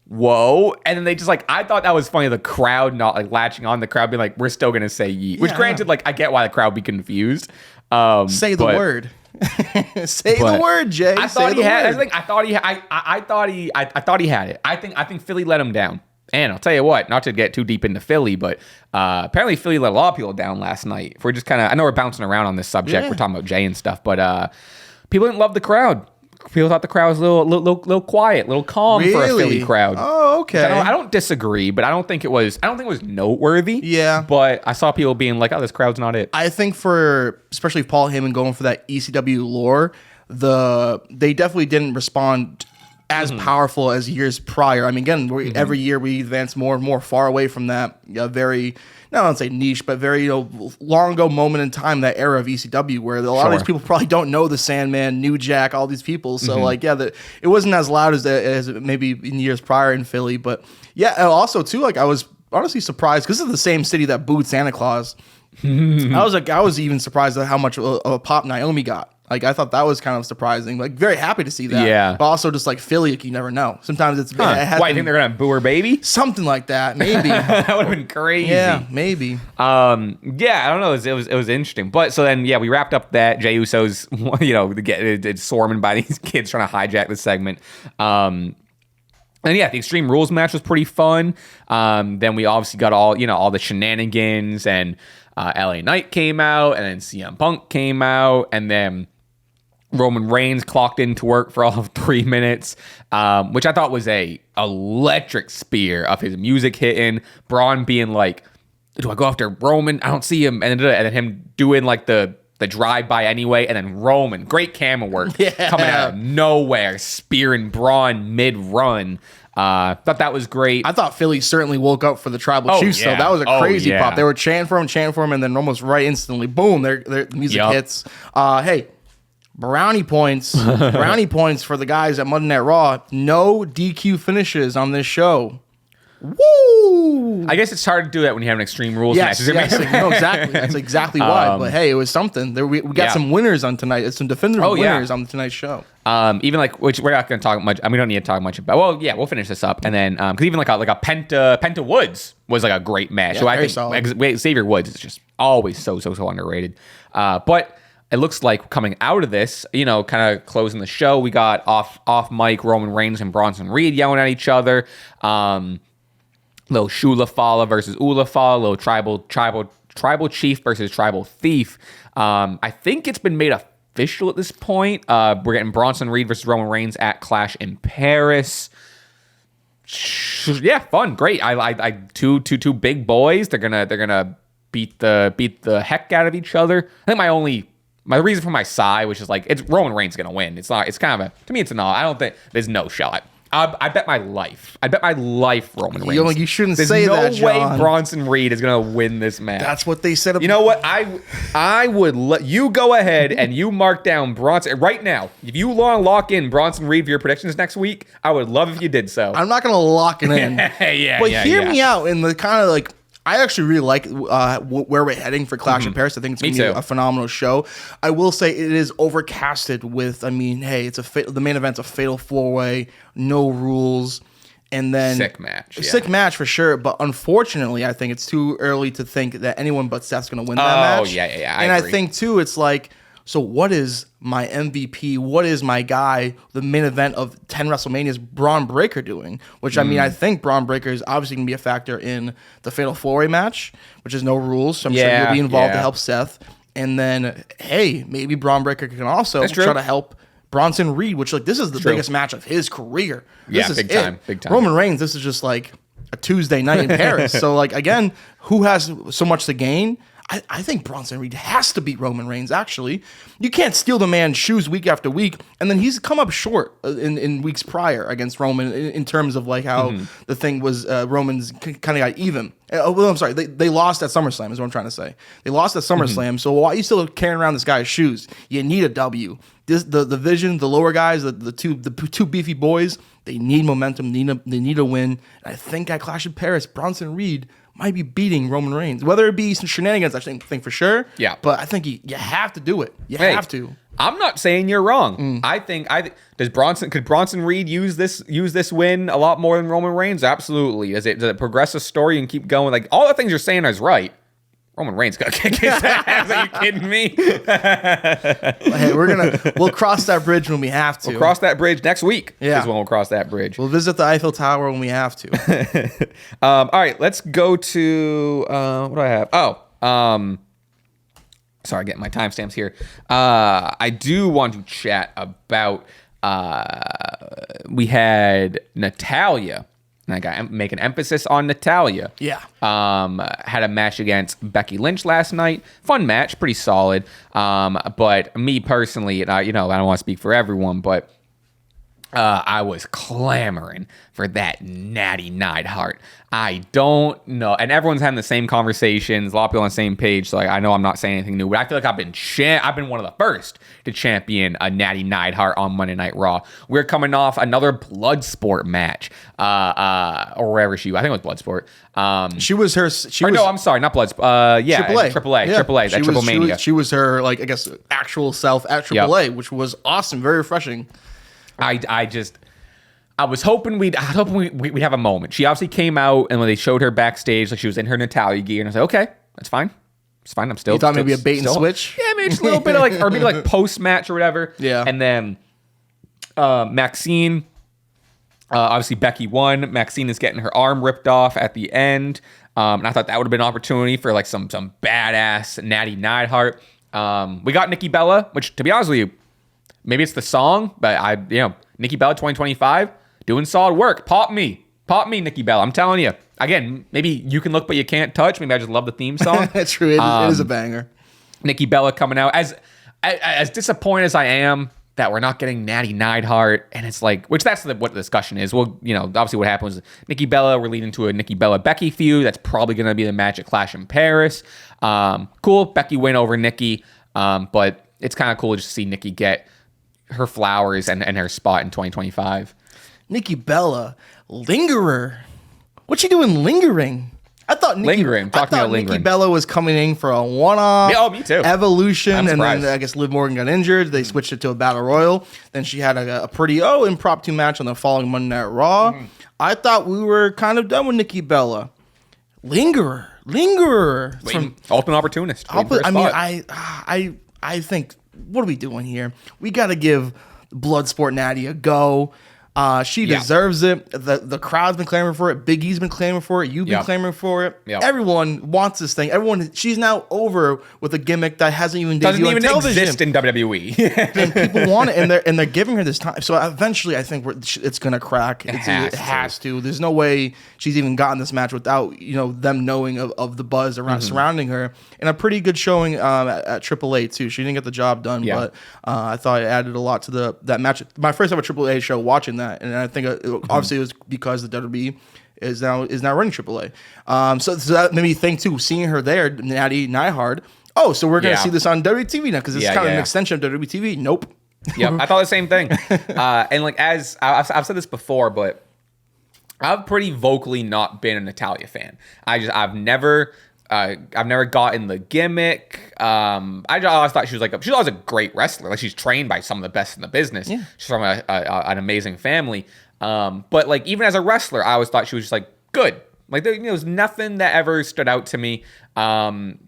whoa. And then they just like, I thought that was funny. The crowd not like latching on, the crowd being like, we're still going to say yeet. Which granted, like, I get why the crowd would be confused. Say the word. Say the word, Jay. I thought he had it. I thought he had it. I think Philly let him down. And I'll tell you what, not to get too deep into Philly, but apparently Philly let a lot of people down last night. If we're just I know we're bouncing around on this subject. Yeah. We're talking about Jay and stuff, but people didn't love the crowd. People thought the crowd was a little quiet, a little calm for a Philly crowd. Oh, okay. I don't disagree, but I don't think it was noteworthy. Yeah. But I saw people being like, oh, this crowd's not it. I think especially Paul Heyman going for that ECW lore, they definitely didn't respond as powerful as years prior. I mean, again, every year we advance more and more far away from that very, I don't say niche, but very long ago moment in time, that era of ECW where a lot of these people probably don't know the Sandman, New Jack, all these people. So it wasn't as loud as maybe in years prior in Philly. But yeah, and also too, like I was honestly surprised because this is the same city that booed Santa Claus. I was even surprised at how much of a pop Naomi got. Like, I thought that was kind of surprising. Like, very happy to see that. Yeah. But also just like Philly, like, you never know. Sometimes it's... Why, you think they're going to boo her baby? Something like that, maybe. That would have been crazy. Yeah, maybe. I don't know. It was interesting. But so then, we wrapped up that Jey Uso's, it's swarming by these kids trying to hijack the segment. And yeah, the Extreme Rules match was pretty fun. Then we obviously got all the shenanigans, and LA Knight came out, and then CM Punk came out, and then Roman Reigns clocked into work for all of 3 minutes, which I thought was a electric spear of his music hitting. Braun being like, do I go after Roman? I don't see him. And then him doing like the drive-by anyway, and then Roman, great camera work, coming out of nowhere, spearing Braun mid-run. Thought that was great. I thought Philly certainly woke up for the Tribal Chiefs, so that was a crazy pop. They were chanting for him, and then almost right instantly, boom, their music hits. Hey, brownie points for the guys at Monday Night Raw. No DQ finishes on this show. Woo! I guess it's hard to do that when you have an Extreme Rules match. Yes, no, exactly. That's exactly why. But hey, it was something. We got some winners on tonight. Some definitive winners on tonight's show. Even like, which we're not going to talk much. I mean, we don't need to talk much about. Well, yeah, we'll finish this up, and then because even like a Penta Woods was like a great match. So I think Xavier Woods is just always so underrated. But it looks like coming out of this, kind of closing the show, we got off mic Roman Reigns and Bronson Reed yelling at each other. Little Shula Fala versus Ula Fala, little tribal chief versus tribal thief. I think it's been made official at this point. We're getting Bronson Reed versus Roman Reigns at Clash in Paris. Yeah, fun, great. I two big boys. They're gonna beat the heck out of each other. I think my reason for my sigh, which is like, it's Roman Reigns gonna win. It's kind of to me, it's a no. I don't think there's no shot. I bet my life Roman Reigns. You shouldn't say that, John. There's no way Bronson Reed is going to win this match. That's what they said. You know what? I would let you go ahead and you mark down Bronson right now. If you lock in Bronson Reed for your predictions next week, I would love if you did so. I'm not going to lock it in. But hear me out in the kind of like, I actually really like where we're heading for Clash in Paris. I think it's going to be a phenomenal show. I will say it is overcasted with, I mean, hey, the main event's a fatal 4-way, no rules. And then sick match. Sick match for sure. But unfortunately, I think it's too early to think that anyone but Seth's going to win that match. Oh, yeah. I think, too, it's like, so what is my MVP? What is my guy, the main event of 10 WrestleManias, Bron Breakker doing? Which, I mean, I think Bron Breakker is obviously going to be a factor in the Fatal 4-Way match, which is no rules. So I'm sure he'll be involved to help Seth. And then, hey, maybe Bron Breakker can also try to help Bronson Reed, which this is the biggest match of his career. This is big time. Roman Reigns, this is just like a Tuesday night in Paris. So again, who has so much to gain? I think Bronson Reed has to beat Roman Reigns, actually. You can't steal the man's shoes week after week. And then he's come up short in weeks prior against Roman in terms of how the thing was Roman's kind of got even. Well, I'm sorry. They lost at SummerSlam is what I'm trying to say. They lost at SummerSlam. So why are you still carrying around this guy's shoes? You need a W. The Vision, the lower guys, the two beefy boys, they need momentum. They need a win. And I think at Clash of Paris, Bronson Reed might be beating Roman Reigns. Whether it be some shenanigans, I think for sure. Yeah. But I think you have to do it. You have to. I'm not saying you're wrong. I think could Bronson Reed use this win a lot more than Roman Reigns? Absolutely. Does it progress a story and keep going? All the things you're saying is right. Roman Reigns got kicked his ass. Are you kidding me? Hey, we'll cross that bridge when we have to. We'll cross that bridge next week. Yeah. Is when we'll cross that bridge. We'll visit the Eiffel Tower when we have to. All right, let's go to what do I have? Sorry, getting my timestamps here. I do want to chat about we had Natalya. And I got make an emphasis on Natalya. Yeah. Had a match against Becky Lynch last night. Fun match, pretty solid. But me personally, and I don't want to speak for everyone, but I was clamoring for that Nattie Neidhart. I don't know. And everyone's having the same conversations. A lot of people on the same page. So I know I'm not saying anything new, but I feel like I've been one of the first to champion a Nattie Neidhart on Monday Night Raw. We're coming off another Bloodsport match. Or wherever I think it was Bloodsport. She was her. No, I'm sorry, not Bloodsport. AAA. That Triple Mania. She was her, I guess, actual self at AAA, which was awesome, very refreshing. I was hoping we'd have a moment. She obviously came out, and when they showed her backstage, she was in her Natalya gear, and I was like, okay, that's fine. It's fine. I'm still. You thought maybe a bait and switch? Yeah, maybe just a little bit of or maybe post match or whatever. Yeah. And then Maxine, obviously Becky won. Maxine is getting her arm ripped off at the end, and I thought that would have been an opportunity for some badass Nattie Neidhart. We got Nikki Bella, which to be honest with you, maybe it's the song, but Nikki Bella 2025 doing solid work. Pop me, Nikki Bella. I'm telling you. Again, maybe you can look, but you can't touch. Maybe I just love the theme song. That's true. It is a banger. Nikki Bella coming out. As disappointed as I am that we're not getting Nattie Neidhart, and it's which that's what the discussion is. Well, obviously what happened was Nikki Bella, we're leading to a Nikki Bella Becky feud. That's probably going to be the match at Clash in Paris. Cool. Becky win over Nikki. But it's kind of cool just to see Nikki get her flowers and her spot in 2025. Nikki Bella, lingerer. What's she doing lingering? I thought Nikki Bella was coming in for a one-off me too. Evolution, and then I guess Liv Morgan got injured. They switched it to a Battle Royal. Then she had a pretty impromptu match on the following Monday Night Raw. I thought we were kind of done with Nikki Bella. Lingerer. Ultimate opportunist. I think, what are we doing here? We got to give Bloodsport Natty a go. She deserves it. The crowd's been clamoring for it. Big E's been clamoring for it. You've been clamoring for it. Yep. Everyone wants this thing. She's now over with a gimmick that hasn't even exist in WWE. And people want it, and they're giving her this time. So eventually, I think it's gonna crack. It has to. There's no way she's even gotten this match without them knowing of the buzz around surrounding her. And a pretty good showing at AAA too. She didn't get the job done, but I thought it added a lot to that match. My first ever AAA show watching that, and I think obviously it was because the WWE is now running AAA. So that made me think too, seeing her there, Nattie Neidhart. Oh, so we're gonna see this on WTV now because it's kind of an extension of WTV. Nope. Yep, I thought the same thing. And as I've said this before, but I've pretty vocally not been a Natalya fan. I've never gotten the gimmick. I always thought she was always a great wrestler. Like, she's trained by some of the best in the business. Yeah. She's from an amazing family. But like, even as a wrestler, I always thought she was just like good. Like, there was nothing that ever stood out to me. And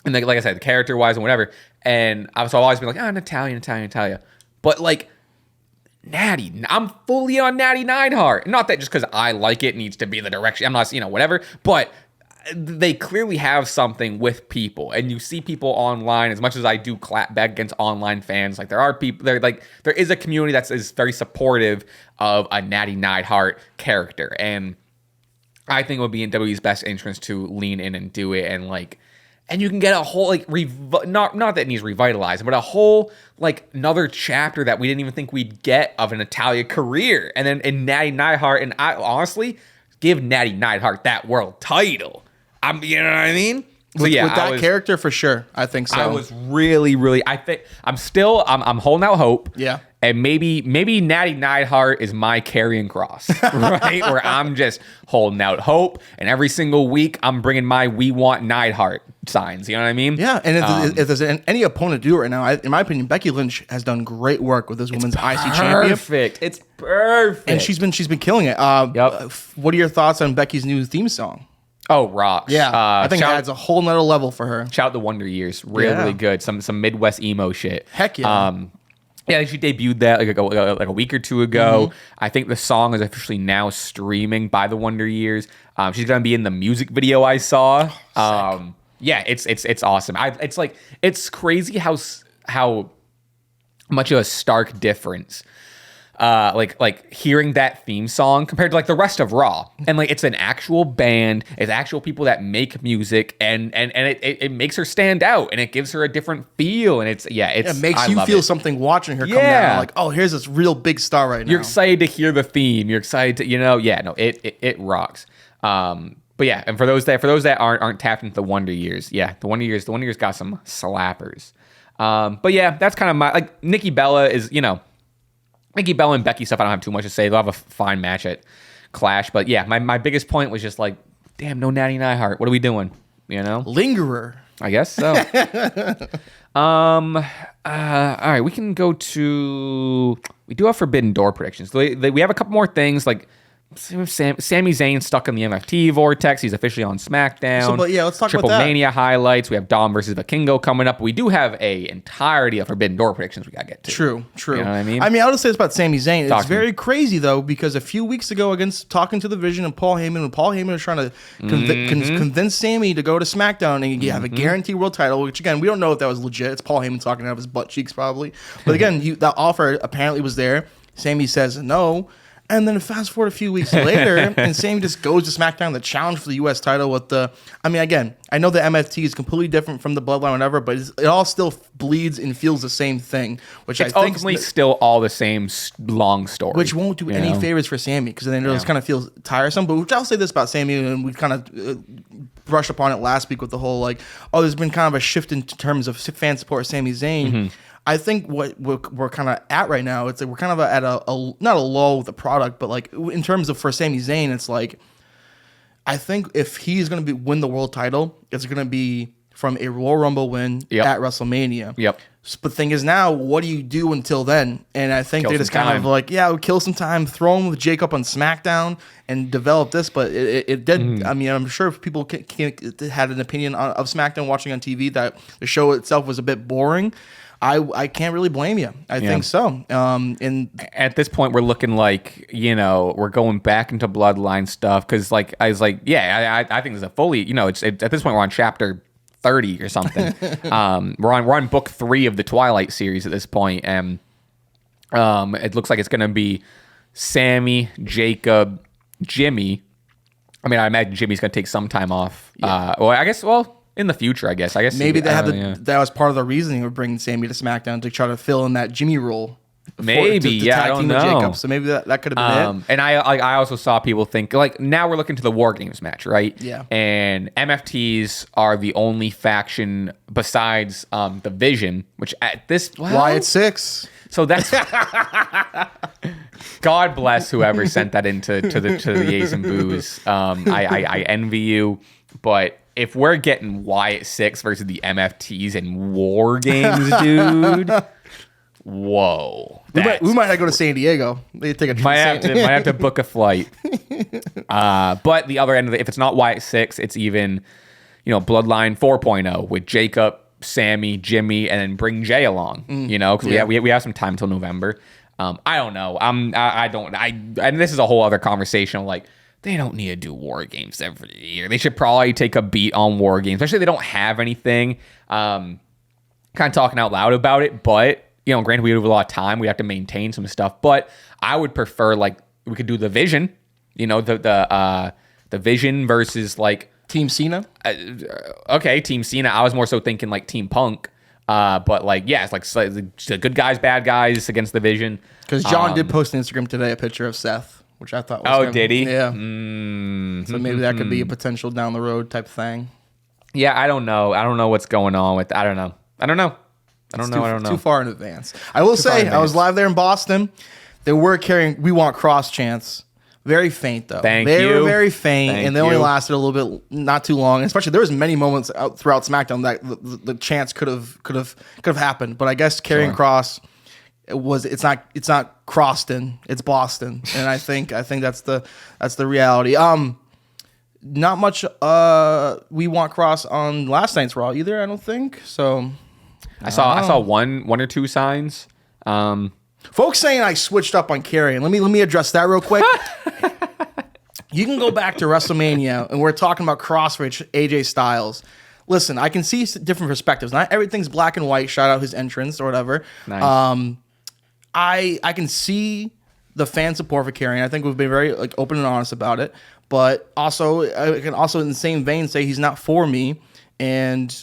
like I said, character wise and whateve. And I've always been like, Natalya. But like, Nattie, I'm fully on Nattie Neidhart. Not that just because I like it needs to be the direction. I'm not, whatever. But they clearly have something with people, and you see people online. As much as I do clap back against online fans, like, there are people there. Like, there is a community that is very supportive of a Nattie Neidhart character, and I think it would be in WWE's best interest to lean in and do it, and you can get a whole, like, not that it needs revitalized, but a whole, like, another chapter that we didn't even think we'd get of an Natalya career. And then in Nattie Neidhart, and I honestly give Nattie Neidhart that world title. You know what I mean? So with that character, for sure, I think so. I was really. I think I'm holding out hope. Yeah. And maybe Nattie Neidhart is my carrying cross, right? Where I'm just holding out hope, and every single week I'm bringing my "We Want Neidhart" signs. You know what I mean? Yeah. And if there's any opponent to do it right now, in my opinion, Becky Lynch has done great work with this women's IC champion. Perfect. It's perfect. And she's been killing it. Yep. What are your thoughts on Becky's new theme song? Oh, rocks. Yeah, I think it adds a whole nother level for her. Shout out the Wonder Years. Really good. Some Midwest emo shit. Heck yeah. Yeah, she debuted that like a week or two ago. I think the song is officially now streaming by the Wonder Years. She's gonna be in the music video I saw. Yeah, it's awesome. It's crazy how much of a stark difference. Like hearing that theme song compared to like the rest of Raw, and like, it's an actual band, it's actual people that make music, and it makes her stand out, and it gives her a different feel, and it makes you feel something watching her come down. Like, oh, here's this real big star right now. You're excited to hear the theme. You're excited to it rocks. But yeah, and for those that aren't tapped into the Wonder Years, the Wonder Years got some slappers. But yeah, that's kind of my, like, Nikki Bella and Becky stuff, I don't have too much to say. They'll have a fine match at Clash. But yeah, my biggest point was just like, damn, no Nattie Neidhart. What are we doing? Lingerer. I guess so. All right, we can go to... We do have Forbidden Door predictions. We have a couple more things, like... Sami Zayn stuck in the MFT vortex. He's officially on SmackDown. Let's talk Triple about that. Mania highlights. We have Dom versus Vikingo coming up. We do have a entirety of Forbidden Door predictions we gotta get to. True. You know what I mean? I'll just say this about Sami Zayn. It's very crazy though, because a few weeks ago, against talking to the Vision and Paul Heyman, when Paul Heyman was trying to convince Sami to go to SmackDown and have a guaranteed world title, which again, we don't know if that was legit. It's Paul Heyman talking out of his butt cheeks probably. But again, that offer apparently was there. Sami says no. And then fast forward a few weeks later, and Sami just goes to SmackDown to challenge for the U.S. title with again, I know the MFT is completely different from the Bloodline, whatever, but it all still bleeds and feels the same thing, which it's I think ultimately still all the same long story. Which won't do any favors for Sami, because then it just kind of feels tiresome. But which I'll say this about Sami, and we kind of brushed upon it last week with the whole, like, there's been kind of a shift in terms of fan support of Sami Zayn. I think what we're kind of at right now, it's like we're kind of at a not a lull with the product, but like in terms of for Sami Zayn, it's like, I think if he's going to win the world title, it's going to be from a Royal Rumble win at WrestleMania. Yep. But the thing is now, what do you do until then? And I think they just kind of like, we'll kill some time, throw him with Jacob on SmackDown and develop this. But it did. I mean, I'm sure if people had an opinion of SmackDown watching on TV that the show itself was a bit boring. I can't really blame you. I think so. And at this point, we're looking like, we're going back into Bloodline stuff, because like I was like, I think this is a fully, it's at this point we're on chapter 30 or something. We're on book 3 of the Twilight series at this point, and it looks like it's gonna be Sami, Jacob, Jimmy. I mean, I imagine Jimmy's gonna take some time off. In the future, I guess maybe they have that was part of the reasoning of bringing Sami to SmackDown, to try to fill in that Jimmy role. Maybe, I don't know. Jacob. So maybe that could have been it. And I also saw people think, like, now we're looking to the War Games match, right? Yeah. And MFTs are the only faction besides the Vision, which at this Wyatt 6. So that's God bless whoever sent that into the A's and Boos. I envy you, but if we're getting Wyatt 6 versus the MFTs in War Games, dude, whoa. We might have to go to San Diego. They take a trip. Might have to book a flight. But the other end of it, if it's not Wyatt 6, it's even, Bloodline 4.0 with Jacob, Sami, Jimmy, and then bring Jay along. Because we have some time until November. I don't know. And this is a whole other conversation. Like, they don't need to do War Games every year. They should probably take a beat on War Games, especially if they don't have anything. Kind of talking out loud about it, but granted we have a lot of time. We have to maintain some stuff, but I would prefer like we could do the Vision. The Vision versus like Team Cena. Okay, Team Cena. I was more so thinking like Team Punk. But like, yeah, it's like the good guys, bad guys against the Vision. Because John did post on Instagram today a picture of Seth, which I thought was did he? Yeah. So maybe that could be a potential down the road type thing. Yeah, I don't know. I don't know what's going on with. I don't know. Too far in advance. I will say, I was live there in Boston. They were carrying "We Want Cross" chants. Very faint though. They were very faint, and they only lasted a little bit, not too long. And especially there was many moments throughout SmackDown that the chants could have happened. But I guess carrying cross, it's not Croston, it's Boston, and I think that's the reality. Not much "We Want Cross" on last night's Raw either. I don't think so. I saw one or two signs. Folks saying I switched up on carrying. Let me address that real quick. You can go back to WrestleMania, and we're talking about CrossFit AJ Styles. Listen, I can see different perspectives. Not everything's black and white. Shout out his entrance or whatever. Nice. I can see the fan support for carrying. I think we've been very open and honest about it. But also, I can also in the same vein say he's not for me, and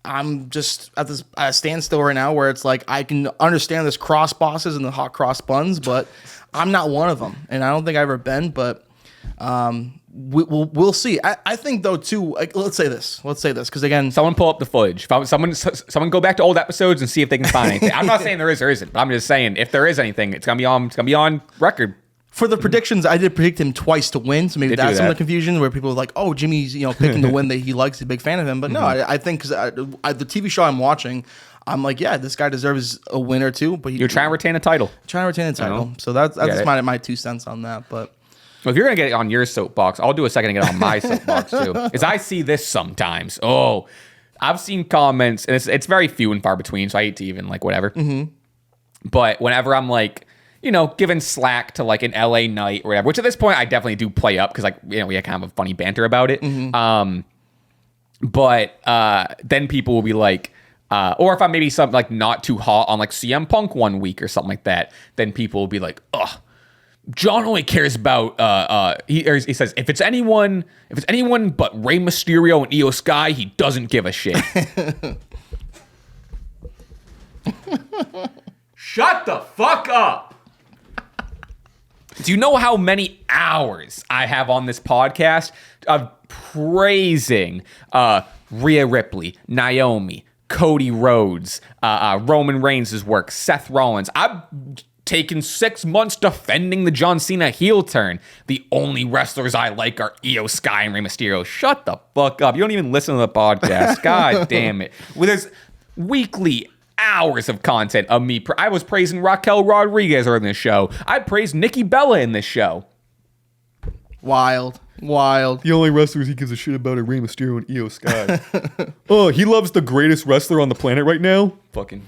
I'm just at a standstill right now where it's like I can understand this cross bosses and the hot cross buns, but I'm not one of them, and I don't think I've ever been. But we'll see. I think though too. Let's say this because again, someone pull up the footage. Someone go back to old episodes and see if they can find anything. I'm not saying there is or isn't, but I'm just saying if there is anything, it's gonna be on record. For the predictions, I did predict him twice to win, so maybe that's some of the confusion where people are like, "Oh, Jimmy's picking the win that he likes, he's a big fan of him." But no, I think because the TV show I'm watching, I'm like, yeah, this guy deserves a win or two. But you're trying to retain a title. So that's my 2 cents on that. But well, if you're gonna get on your soapbox, I'll do a second to get on my soapbox too. Is I see this sometimes. Oh, I've seen comments, and it's very few and far between. So I hate to even whatever. But whenever I'm giving slack to an LA night or whatever, which at this point I definitely do play up because we had kind of a funny banter about it. But then people will be like, or if I'm maybe something not too hot on CM Punk one week or something like that, then people will be like, ugh, John only cares about he says if it's anyone but Rey Mysterio and Iyo Sky, he doesn't give a shit. Shut the fuck up. Do you know how many hours I have on this podcast of praising Rhea Ripley, Naomi, Cody Rhodes, Roman Reigns' work, Seth Rollins? I've taken 6 months defending the John Cena heel turn. The only wrestlers I like are Iyo Sky and Rey Mysterio. Shut the fuck up. You don't even listen to the podcast. God damn it. Well, there's weekly hours of content of me. I was praising Raquel Rodriguez in this show. I praised Nikki Bella in this show. Wild. The only wrestlers he gives a shit about are Rey Mysterio and Iyo Sky. Oh, he loves the greatest wrestler on the planet right now? Fucking.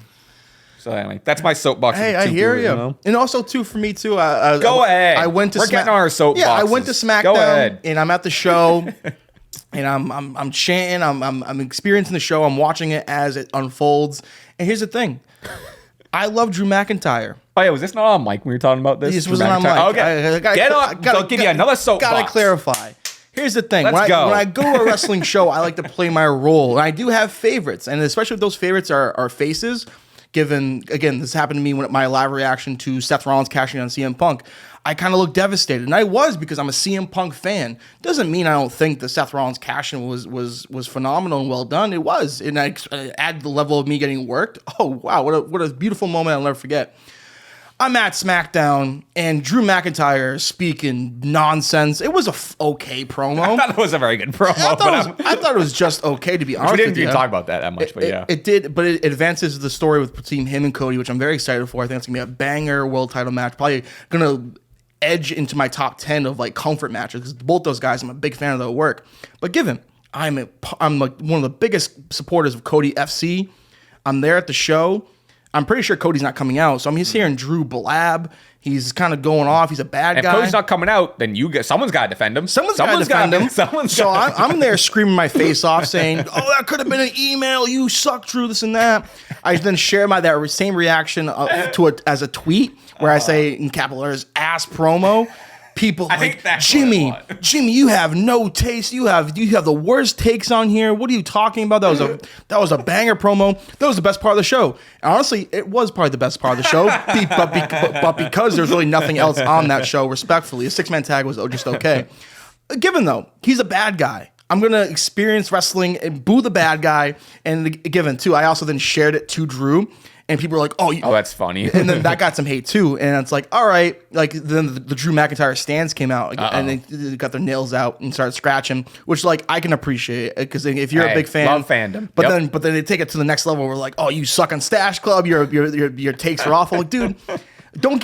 So anyway, that's my soapbox. Hey, I hear you. And also, too, for me, too. Go ahead. I went to We're getting on our soapboxes. Yeah, I went to SmackDown. Go ahead. And I'm at the show. And I'm chanting. I'm experiencing the show. I'm watching it as it unfolds. And here's the thing. I love Drew McIntyre. Oh, yeah, was this not on mic when we were talking about this? This wasn't on mic. Okay. Get up. I'll give you another soapbox. Gotta clarify. Here's the thing. Let's go. When I go to a wrestling show, I like to play my role. And I do have favorites. And especially if those favorites are faces, given, again, this happened to me when my live reaction to Seth Rollins cashing on CM Punk. I kind of looked devastated. And I was because I'm a CM Punk fan. Doesn't mean I don't think the Seth Rollins cash-in was phenomenal and well done. It was. And I add the level of me getting worked. Oh, wow. What a beautiful moment I'll never forget. I'm at SmackDown, and Drew McIntyre is speaking nonsense. It was a okay promo. I thought it was a very good promo. I thought it was just okay, to be honest. We didn't with you. even talk about that much, but yeah. It did, but it advances the story between him and Cody, which I'm very excited for. I think it's going to be a banger world title match. Probably going to edge into my top 10 of like comfort matches, because both those guys, I'm a big fan of their work. But given I'm like one of the biggest supporters of Cody FC, I'm there at the show. I'm pretty sure Cody's not coming out, so I'm just hearing Drew blab. He's kind of going off. He's a bad guy. If Cody's not coming out, then someone's got to defend him. Someone's got to defend him. So I'm there screaming my face off, saying, "Oh, that could have been an email. You suck, Drew. This and that." I then share that same reaction to it as a tweet where I say in capital letters, "ass promo." People like, Jimmy, you have no taste. You have the worst takes on here. What are you talking about? That was a banger promo. That was the best part of the show. And honestly, it was probably the best part of the show. but because there's really nothing else on that show, respectfully, a 6-man tag was just okay. Given though, he's a bad guy. I'm gonna experience wrestling and boo the bad guy. And given too, I also then shared it to Drew. And people were like, oh, that's funny. And then that got some hate too. And it's like, all right. Like then the Drew McIntyre stands came out and they got their nails out and started scratching, which like I can appreciate, because if you're a big fan, love fandom. But then they take it to the next level. We're like, oh, you suck on Stache Club. Your takes are awful. Like, dude.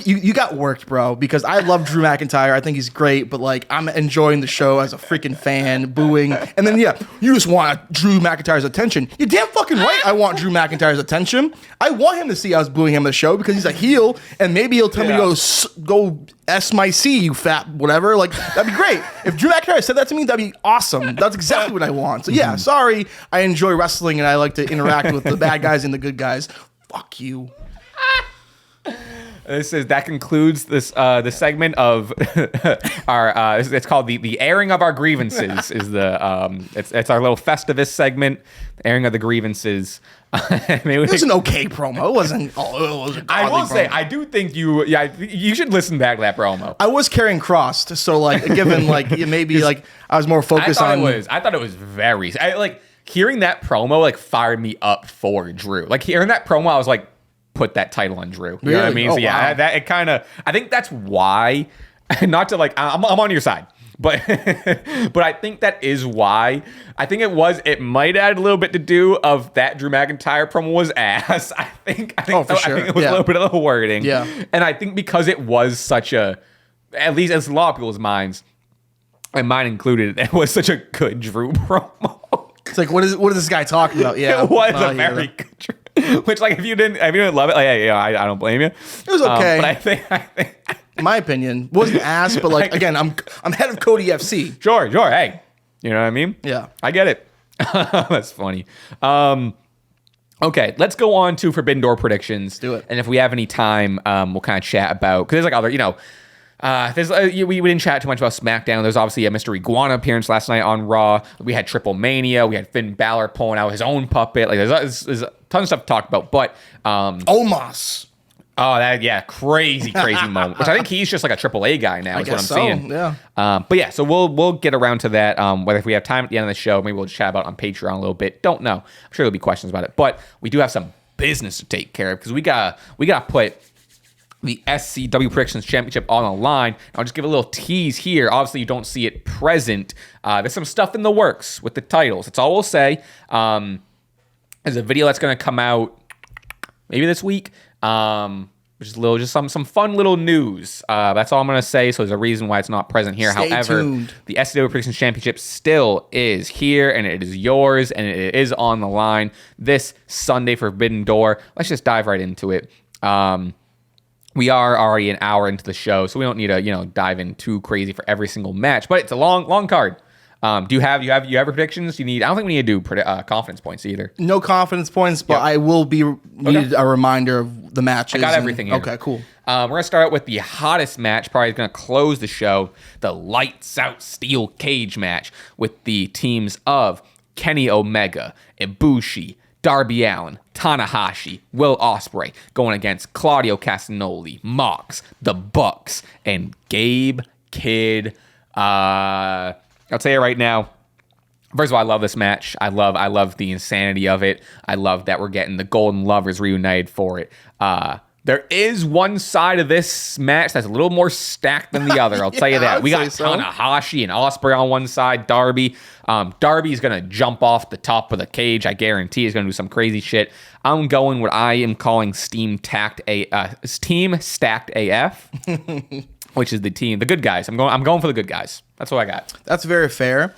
You got worked, bro, because I love Drew McIntyre. I think he's great, but like I'm enjoying the show as a freaking fan, booing. And then you just want Drew McIntyre's attention. You're damn fucking right. I want Drew McIntyre's attention. I want him to see us booing him on the show because he's a heel, and maybe he'll tell me to go S my C, you fat whatever. Like that'd be great. If Drew McIntyre said that to me, that'd be awesome. That's exactly what I want. So yeah, sorry. I enjoy wrestling and I like to interact with the bad guys and the good guys. Fuck you. That concludes this segment of our it's called the airing of our grievances. Is the it's our little Festivus segment, airing of the grievances. It was an okay promo. It wasn't. I will say, I do think you should listen back to that promo. I was carrying crossed, so like given like maybe like I was more focused on. I thought it was very like hearing that promo like fired me up for Drew. Like hearing that promo, I was like, put that title on Drew. You know what I mean? Oh, so yeah, wow. it kind of, I think that's why, not to like, I'm on your side, but but I think that is why. I think it might add a little bit to do of that Drew McIntyre promo was ass. I think for sure. I think it was a little bit of the wording. Yeah. And I think because it was such a, at least as a lot of people's minds, and mine included, it was such a good Drew promo. It's like, what is this guy talking about? Yeah. It was a very good Drew. Which, like, if you didn't love it, like, yeah, I don't blame you. It was okay. But I think, in my opinion, wasn't ass. But like, again, I'm head of Cody FC. Sure. Hey, you know what I mean? Yeah, I get it. That's funny. Okay, let's go on to Forbidden Door predictions. Let's do it. And if we have any time, we'll kind of chat about, because there's like other, we didn't chat too much about SmackDown. There's obviously a Mr. Iguana appearance last night on Raw. We had Triple Mania. We had Finn Balor pulling out his own puppet. Like there's a ton of stuff to talk about. But Omos. Oh, crazy moment. Which I think he's just like a AAA guy now. Is what I'm seeing. Yeah. But yeah, so we'll get around to that. Whether if we have time at the end of the show, maybe we'll just chat about it on Patreon a little bit. Don't know. I'm sure there'll be questions about it. But we do have some business to take care of because we gotta put the SCW Predictions Championship on the line. I'll just give a little tease here. Obviously, you don't see it present. There's some stuff in the works with the titles. That's all we'll say. There's a video that's going to come out maybe this week, which is just some fun little news. That's all I'm going to say. So there's a reason why it's not present here. Stay However, tuned. the SCW Predictions Championship still is here, and it is yours, and it is on the line this Sunday for Forbidden Door. Let's just dive right into it. We are already an hour into the show, so we don't need to, dive in too crazy for every single match. But it's a long card. Do you have predictions? I don't think we need to do confidence points either. No confidence points, but I will need a reminder of the matches. I got everything here. Okay, cool. We're gonna start out with the hottest match, probably gonna close the show, the lights out steel cage match with the teams of Kenny Omega, Ibushi, Darby Allin, Tanahashi, Will Ospreay going against Claudio Castagnoli, Mox, the Bucks, and Gabe Kidd. I'll tell you right now. First of all, I love this match. I love the insanity of it. I love that we're getting the Golden Lovers reunited for it. There is one side of this match that's a little more stacked than the other. I'll tell you that. We got Tanahashi and Ospreay on one side. Darby. Darby's going to jump off the top of the cage. I guarantee he's going to do some crazy shit. I'm going what I am calling Team Stacked AF, which is the good guys. I'm going for the good guys. That's what I got. That's very fair.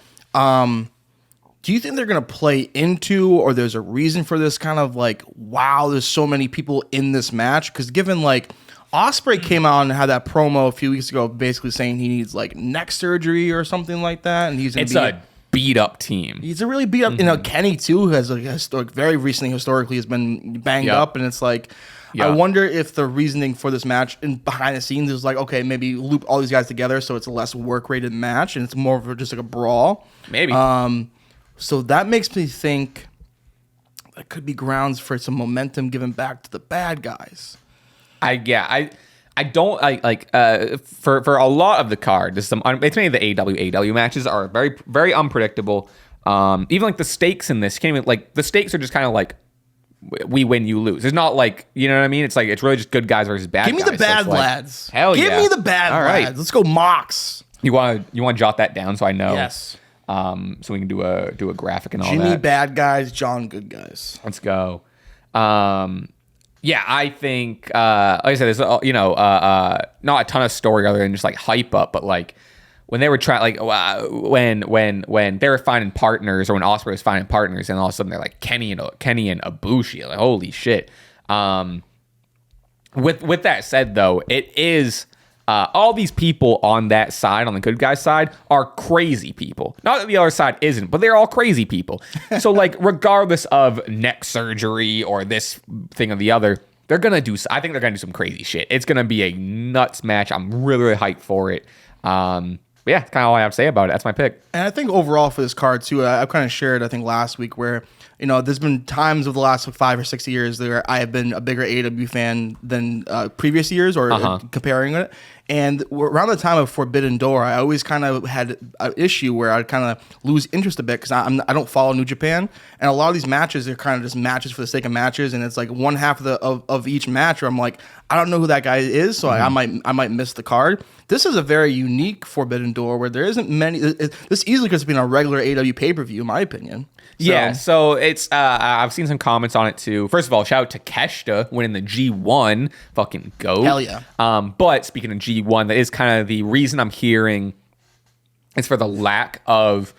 Do you think they're going to play into, or there's a reason for this kind of like, wow, there's so many people in this match? Because given like Ospreay came out and had that promo a few weeks ago, basically saying he needs like neck surgery or something like that, and he's going to be a beat up team. He's a really beat up. Kenny too, who has very recently historically has been banged up, and it's like. Yep. I wonder if the reasoning for this match and behind the scenes is like, okay, maybe loop all these guys together so it's a less work rated match and it's more of just like a brawl. Maybe. So that makes me think that could be grounds for some momentum given back to the bad guys. I don't like for a lot of the card. It's many of the AEW matches are very very unpredictable. Even like the stakes in this, can't even like the stakes are just kind of like we win, you lose. It's not like, you know what I mean? It's like it's really just good guys versus bad guys. Give me the bad lads. Hell yeah. Give me the bad lads. Let's go Mox. You want to jot that down so I know? Yes. So we can do a graphic and all Jimmy that. bad guys, John good guys. Let's go. Yeah, I think like I said, there's not a ton of story other than just like hype up, but like when they were trying, like when they were finding partners, or when Ospreay was finding partners, and all of a sudden they're like Kenny and Ibushi, like holy shit. With that said, though, it is all these people on that side, on the good guy side, are crazy people. Not that the other side isn't, but they're all crazy people. So like regardless of neck surgery or this thing or the other, I think they're gonna do some crazy shit. It's gonna be a nuts match. I'm really, really hyped for it. But yeah, that's kind of all I have to say about it. That's my pick. And I think overall for this card too, I've kind of shared, I think last week, where there's been times over the last 5 or 6 years where I have been a bigger AEW fan than previous years, or comparing it. And around the time of Forbidden Door, I always kind of had an issue where I'd kind of lose interest a bit because I don't follow New Japan, and a lot of these matches are kind of just matches for the sake of matches, and it's like one half of each match where I'm like, I don't know who that guy is, so I might miss the card. This is a very unique Forbidden Door where there isn't many. This easily could have been a regular AEW pay-per-view, in my opinion. Yeah, so it's I've seen some comments on it too. First of all, shout out to Keshta winning the G1, fucking GOAT. Hell yeah. But speaking of G1, that is kind of the reason I'm hearing is for the lack of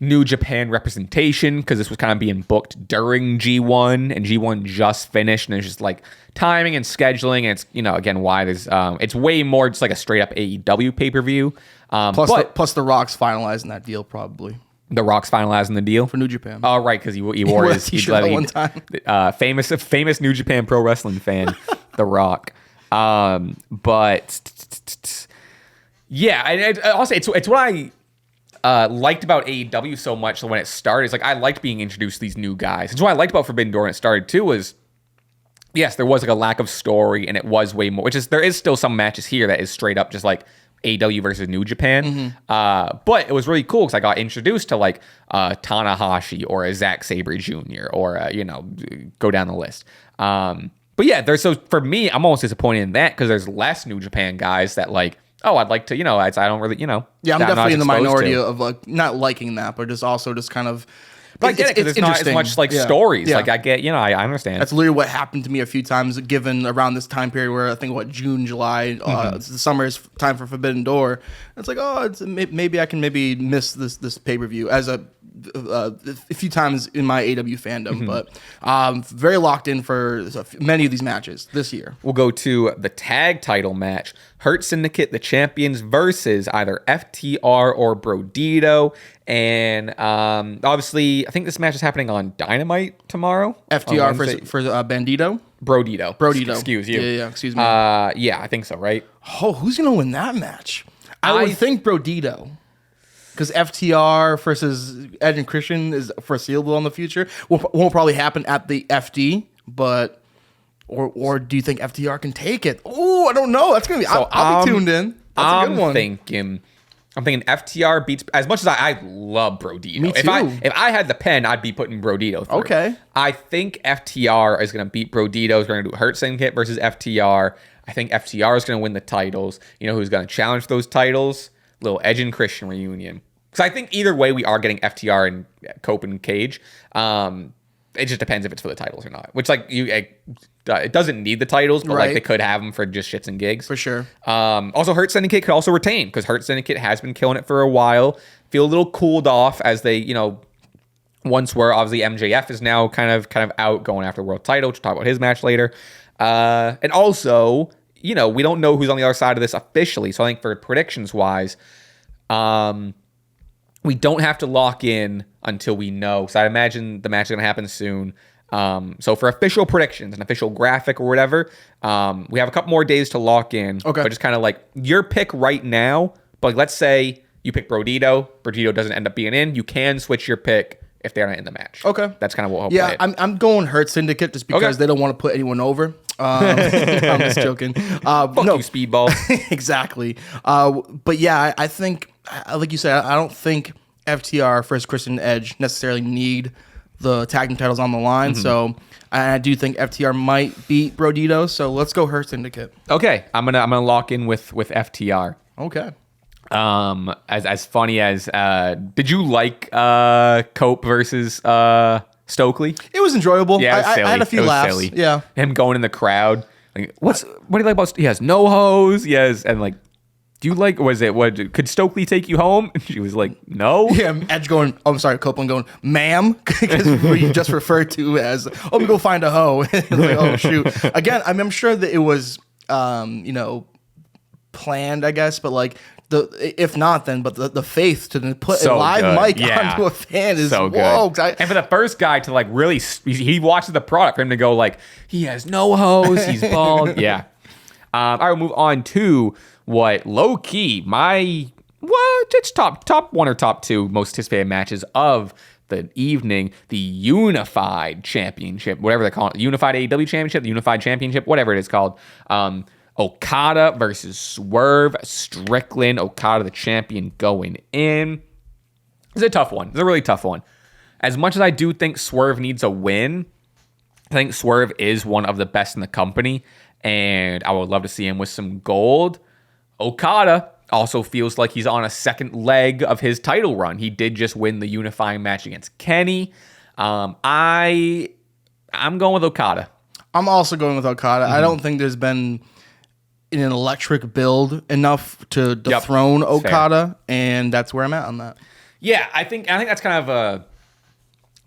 New Japan representation, because this was kind of being booked during G1, and G1 just finished, and it's just like timing and scheduling, and it's again why there's it's way more just like a straight up AEW pay-per-view. Plus the Rock's finalizing that deal probably. The Rock's finalizing the deal for New Japan. Oh, right, because he wore his t-shirt one time. Famous New Japan pro wrestling fan, The Rock. But yeah, and also it's what I liked about AEW so much when it started. It's like I liked being introduced to these new guys. It's what I liked about Forbidden Door when it started too. Was yes, there was like a lack of story, and it was way more. There is still some matches here that is straight up just like AEW versus New Japan. But it was really cool because I got introduced to like Tanahashi or a Zack Sabre Jr. or go down the list. But yeah, so for me, I'm almost disappointed in that because there's less New Japan guys that like, oh, I'd like to, I don't really, Yeah, I'm definitely in the minority of like not liking that, but just also just kind of. But I get it because there's not as much like stories. Yeah. Like I get, I understand. That's literally what happened to me a few times, given around this time period where I think June, July, the summer is time for Forbidden Door. It's like, maybe I can miss this pay-per-view as a few times in my AEW fandom, but very locked in for many of these matches this year. We'll go to the tag title match. Hurt Syndicate, the champions, versus either FTR or Brodito. And obviously, I think this match is happening on Dynamite tomorrow. FTR for Bandito? Brodito. Excuse you. Yeah, excuse me. Yeah, I think so, right? Oh, who's going to win that match? I would think Brodito. Because FTR versus Edge and Christian is foreseeable in the future. Won't probably happen at the FD, but... Or do you think FTR can take it? Oh, I don't know. That's gonna be. I'll be tuned in. That's a good one. I'm thinking I'm thinking FTR beats, as much as I love Brodito. Me too. If I had the pen, I'd be putting Brodito through. Okay. I think FTR is going to beat Brodito. Is going to do Hurt Syndicate versus FTR. I think FTR is going to win the titles. You know who's going to challenge those titles? Little Edge and Christian reunion. Because I think either way, we are getting FTR and Cope and Cage. It just depends if it's for the titles or not. Which, like, it doesn't need the titles, but like they could have them for just shits and gigs. For sure. Also, Hurt Syndicate could also retain because Hurt Syndicate has been killing it for a while. Feel a little cooled off as they, once were. Obviously, MJF is now kind of out going after the world title. We'll talk about his match later. And also, we don't know who's on the other side of this officially. So I think for predictions wise, we don't have to lock in until we know. So I imagine the match is going to happen soon. So for official predictions, an official graphic or whatever, we have a couple more days to lock in. Okay. But just kind of like your pick right now. But like, let's say you pick Brodito. Brodito doesn't end up being in. You can switch your pick if they're not in the match. Okay. That's kind of what we'll play. I'm going Hurt Syndicate just because they don't want to put anyone over. I'm just joking. Fuck you, Speedball. Exactly. But yeah, I think, like you said, I don't think FTR versus Christian Edge necessarily need the tag team titles on the line. So I do think FTR might beat Brodito. So let's go Hurt Syndicate. Okay. I'm gonna lock in with FTR. Okay. As funny as did you like Cope versus Stokely? It was enjoyable. Yeah, it was silly. I had a few laughs. Silly. Yeah. Him going in the crowd. Like, what do you like about he has no hose? Yes, and like, do you like, could Stokely take you home? And she was like, no. Yeah, Edge going, I'm sorry, Copeland going, ma'am, because we just referred to as, we go find a hoe. It's like, oh, shoot. Again, I'm sure that it was, planned, I guess, but like, if not, then, but the faith to put a live mic onto a fan is so whoa. Good. And for the first guy to like really, he watches the product, for him to go like, he has no hose, he's bald. Yeah. All right, we'll move on to what low key it's top one or top two most anticipated matches of the evening, the Unified Championship, whatever they call it, Unified AEW Championship, the Unified Championship, whatever it is called. Okada versus Swerve Strickland. Okada, the champion, going in. It's a tough one. It's a really tough one. As much as I do think Swerve needs a win, I think Swerve is one of the best in the company, and I would love to see him with some gold. Okada also feels like he's on a second leg of his title run. He did just win the unifying match against Kenny. I'm going with Okada. I'm also going with Okada. I don't think there's been an electric build enough to dethrone Okada, and that's where I'm at on that. Yeah, I think that's kind of a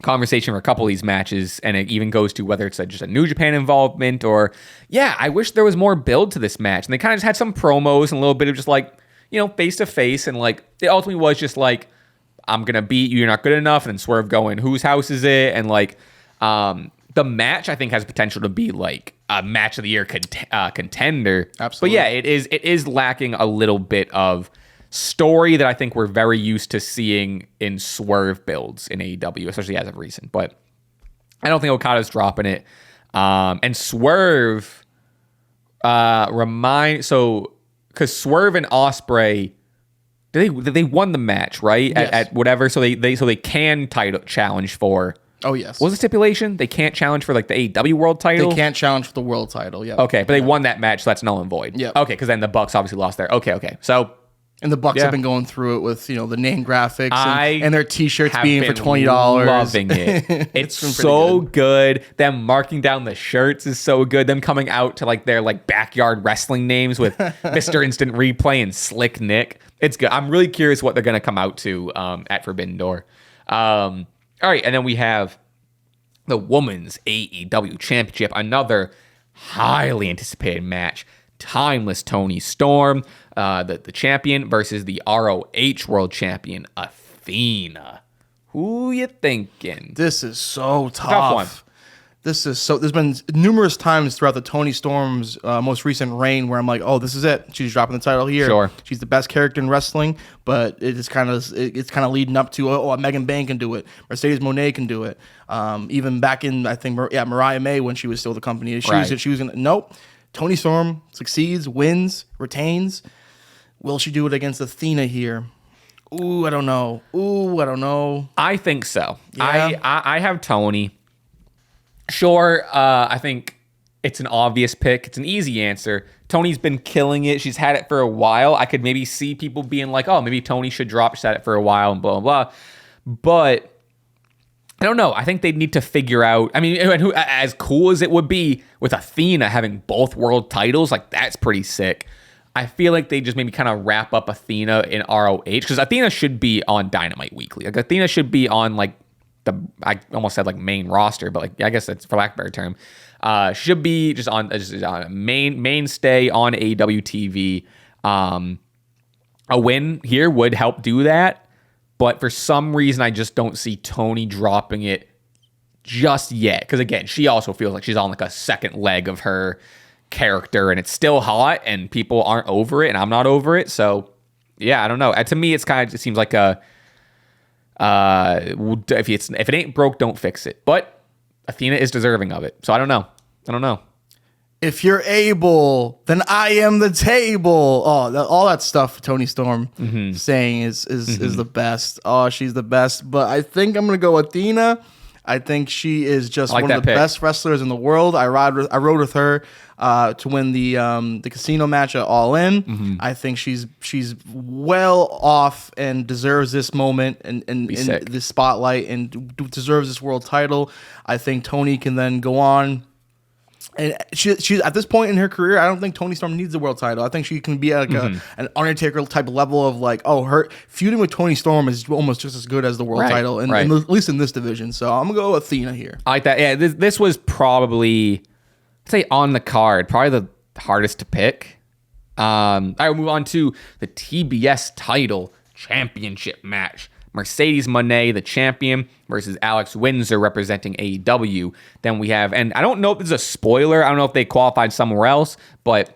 conversation for a couple of these matches, and it even goes to whether it's just a New Japan involvement or, I wish there was more build to this match. And they kind of just had some promos and a little bit of just like, face to face, and like it ultimately was just like, I'm gonna beat you, you're not good enough, and then Swerve going, whose house is it? And like, the match I think has potential to be like a match of the year contender. Absolutely. But yeah, it is lacking a little bit of story that I think we're very used to seeing in Swerve builds in AEW, especially as of recent. But I don't think Okada's dropping it. And Swerve because Swerve and Ospreay, they won the match, right? Yes. At whatever, so they can title challenge for. Oh, yes. What was the stipulation? They can't challenge for like the AEW world title? They can't challenge for the world title, yeah. Okay, but they won that match, so that's null and void. Yeah. Okay, because then the Bucks obviously lost there. Okay. So, and the Bucks have been going through it with, the name graphics and their t-shirts being for $20. Loving it. It's so good. Them marking down the shirts is so good. Them coming out to like their like backyard wrestling names with Mr. Instant Replay and Slick Nick. It's good. I'm really curious what they're going to come out to at Forbidden Door. All right, and then we have the Women's AEW Championship, another highly anticipated match. Timeless Toni Storm, the champion, versus the ROH World Champion, Athena. Who you thinking? This is so tough. Tough one. There's been numerous times throughout the Toni Storm's most recent reign where I'm like, oh, this is it. She's dropping the title here. Sure. She's the best character in wrestling, but it's kind of leading up to, Megan Bank can do it. Mercedes Moné can do it. Even back in, I think, Mariah May, when she was still the company, she was going to, nope. Toni Storm succeeds, wins, retains. Will she do it against Athena here? Ooh, I don't know. I think so. Yeah. I have Tony. Sure, I think it's an obvious pick. It's an easy answer. Tony's been killing it. She's had it for a while. I could maybe see people being like, oh, maybe Tony should drop. She's had it for a while and blah, blah, blah. But I don't know. I think they need to figure out. I mean, as cool as it would be with Athena having both world titles, like that's pretty sick. I feel like they just maybe kind of wrap up Athena in ROH because Athena should be on Dynamite Weekly. Like Athena should be on like I almost said like main roster, but like I guess that's for lack of a better term. Should be just on a mainstay on AEW TV. A win here would help do that, but for some reason I just don't see Tony dropping it just yet. Because again, she also feels like she's on like a second leg of her character, and it's still hot, and people aren't over it, and I'm not over it. So yeah, I don't know. To me, it seems like a if it ain't broke, don't fix it. But Athena is deserving of it, so I don't know. If you're able, then I am the table. Oh, all that stuff Tony Storm saying is the best. Oh, she's the best. But I think I'm gonna go Athena. I think she is just one of the best wrestlers in the world. I rode with her to win the casino match at All In. I think she's well off and deserves this moment and this spotlight and deserves this world title. I think Tony can then go on. And she's at this point in her career, I don't think Toni Storm needs the world title. I think she can be at like an Undertaker type of level of like, oh, her feuding with Toni Storm is almost just as good as the world title, and at least in this division. So I'm gonna go Athena here. I like that. Yeah, this was probably, I'd say on the card, probably the hardest to pick. I will move on to the TBS title championship match. Mercedes Moné, the champion, versus Alex Windsor representing AEW. Then we have, and I don't know if this is a spoiler. I don't know if they qualified somewhere else, but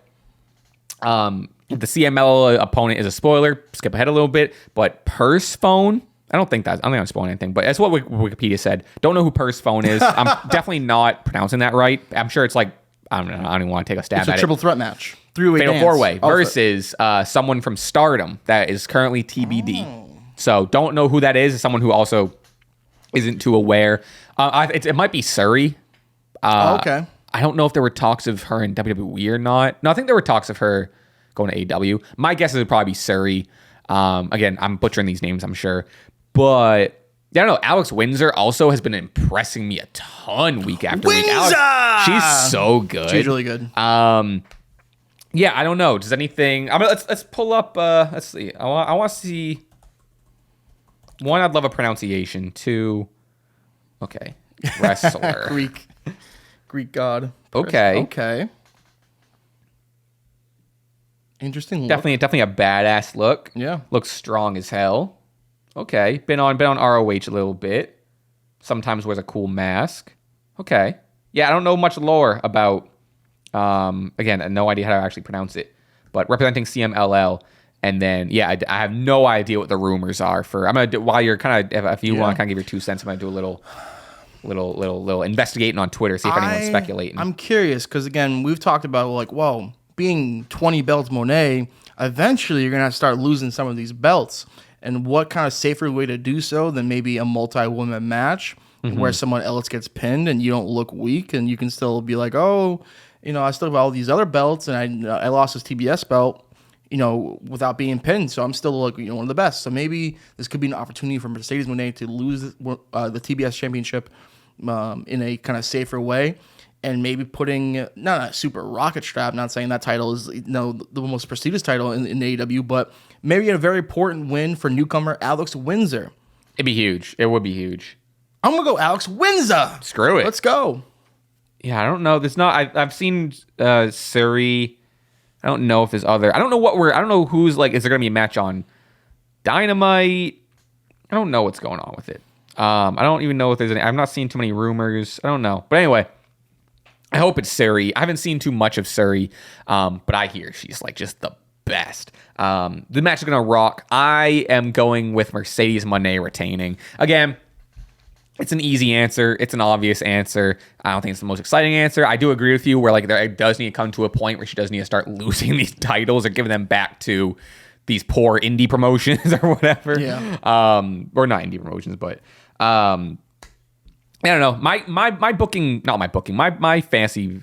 the CML opponent is a spoiler. Skip ahead a little bit, but Purse Phone. I don't think I'm spoiling anything, but that's what Wikipedia said. Don't know who Purse Phone is. I'm definitely not pronouncing that right. I'm sure it's like, I don't know. I don't even want to take a stab at it. It's a triple threat match. Three-way Fatal four-way versus someone from Stardom that is currently TBD. Oh. So don't know who that is. It's someone who also isn't too aware. It might be Suri. Okay. I don't know if there were talks of her in WWE or not. No, I think there were talks of her going to AEW. My guess is it would probably be Suri. Again, I'm butchering these names, I'm sure. But I don't know. Alex Windsor also has been impressing me a ton week after week. Alex, she's so good. She's really good. Yeah, I don't know. Does anything? I mean, let's pull up. Let's see. I want to see. One, I'd love a pronunciation. Two, okay, wrestler. Greek god. Okay. Interesting look. Definitely a badass look. Yeah. Looks strong as hell. Okay. Been on ROH a little bit. Sometimes wears a cool mask. Okay. Yeah, I don't know much lore about, again, no idea how to actually pronounce it, but representing CMLL. And then, yeah, I have no idea what the rumors are for. I'm gonna do, while you're kind of, if you want to kind of give your 2 cents, I'm gonna do a little investigating on Twitter, see if anyone's speculating. I'm curious because again, we've talked about like, whoa, being 20 belts Monet, eventually you're gonna have to start losing some of these belts. And what kind of safer way to do so than maybe a multi-woman match where someone else gets pinned and you don't look weak and you can still be like, oh, I still have all these other belts and I lost this TBS belt. Without being pinned. So I'm still like, one of the best. So maybe this could be an opportunity for Mercedes Moné to lose the TBS championship in a kind of safer way. And maybe putting, not a super rocket strap, not saying that title is the most prestigious title in AEW, but maybe a very important win for newcomer Alex Windsor. It'd be huge. It would be huge. I'm going to go Alex Windsor. Screw it. Let's go. Yeah, I don't know. There's not, I've seen Suri. I don't know if there's other. I don't know who's like. Is there gonna be a match on Dynamite? I don't know what's going on with it. I don't even know if there's any. I've not seen too many rumors. I don't know. But anyway, I hope it's Suri. I haven't seen too much of Suri, but I hear she's like just the best. The match is gonna rock. I am going with Mercedes Moné retaining again. It's an easy answer. It's an obvious answer. I don't think it's the most exciting answer. I do agree with you where like it does need to come to a point where she does need to start losing these titles or giving them back to these poor indie promotions or whatever. Yeah. Or not indie promotions, but I don't know. My booking, not my booking, my fantasy,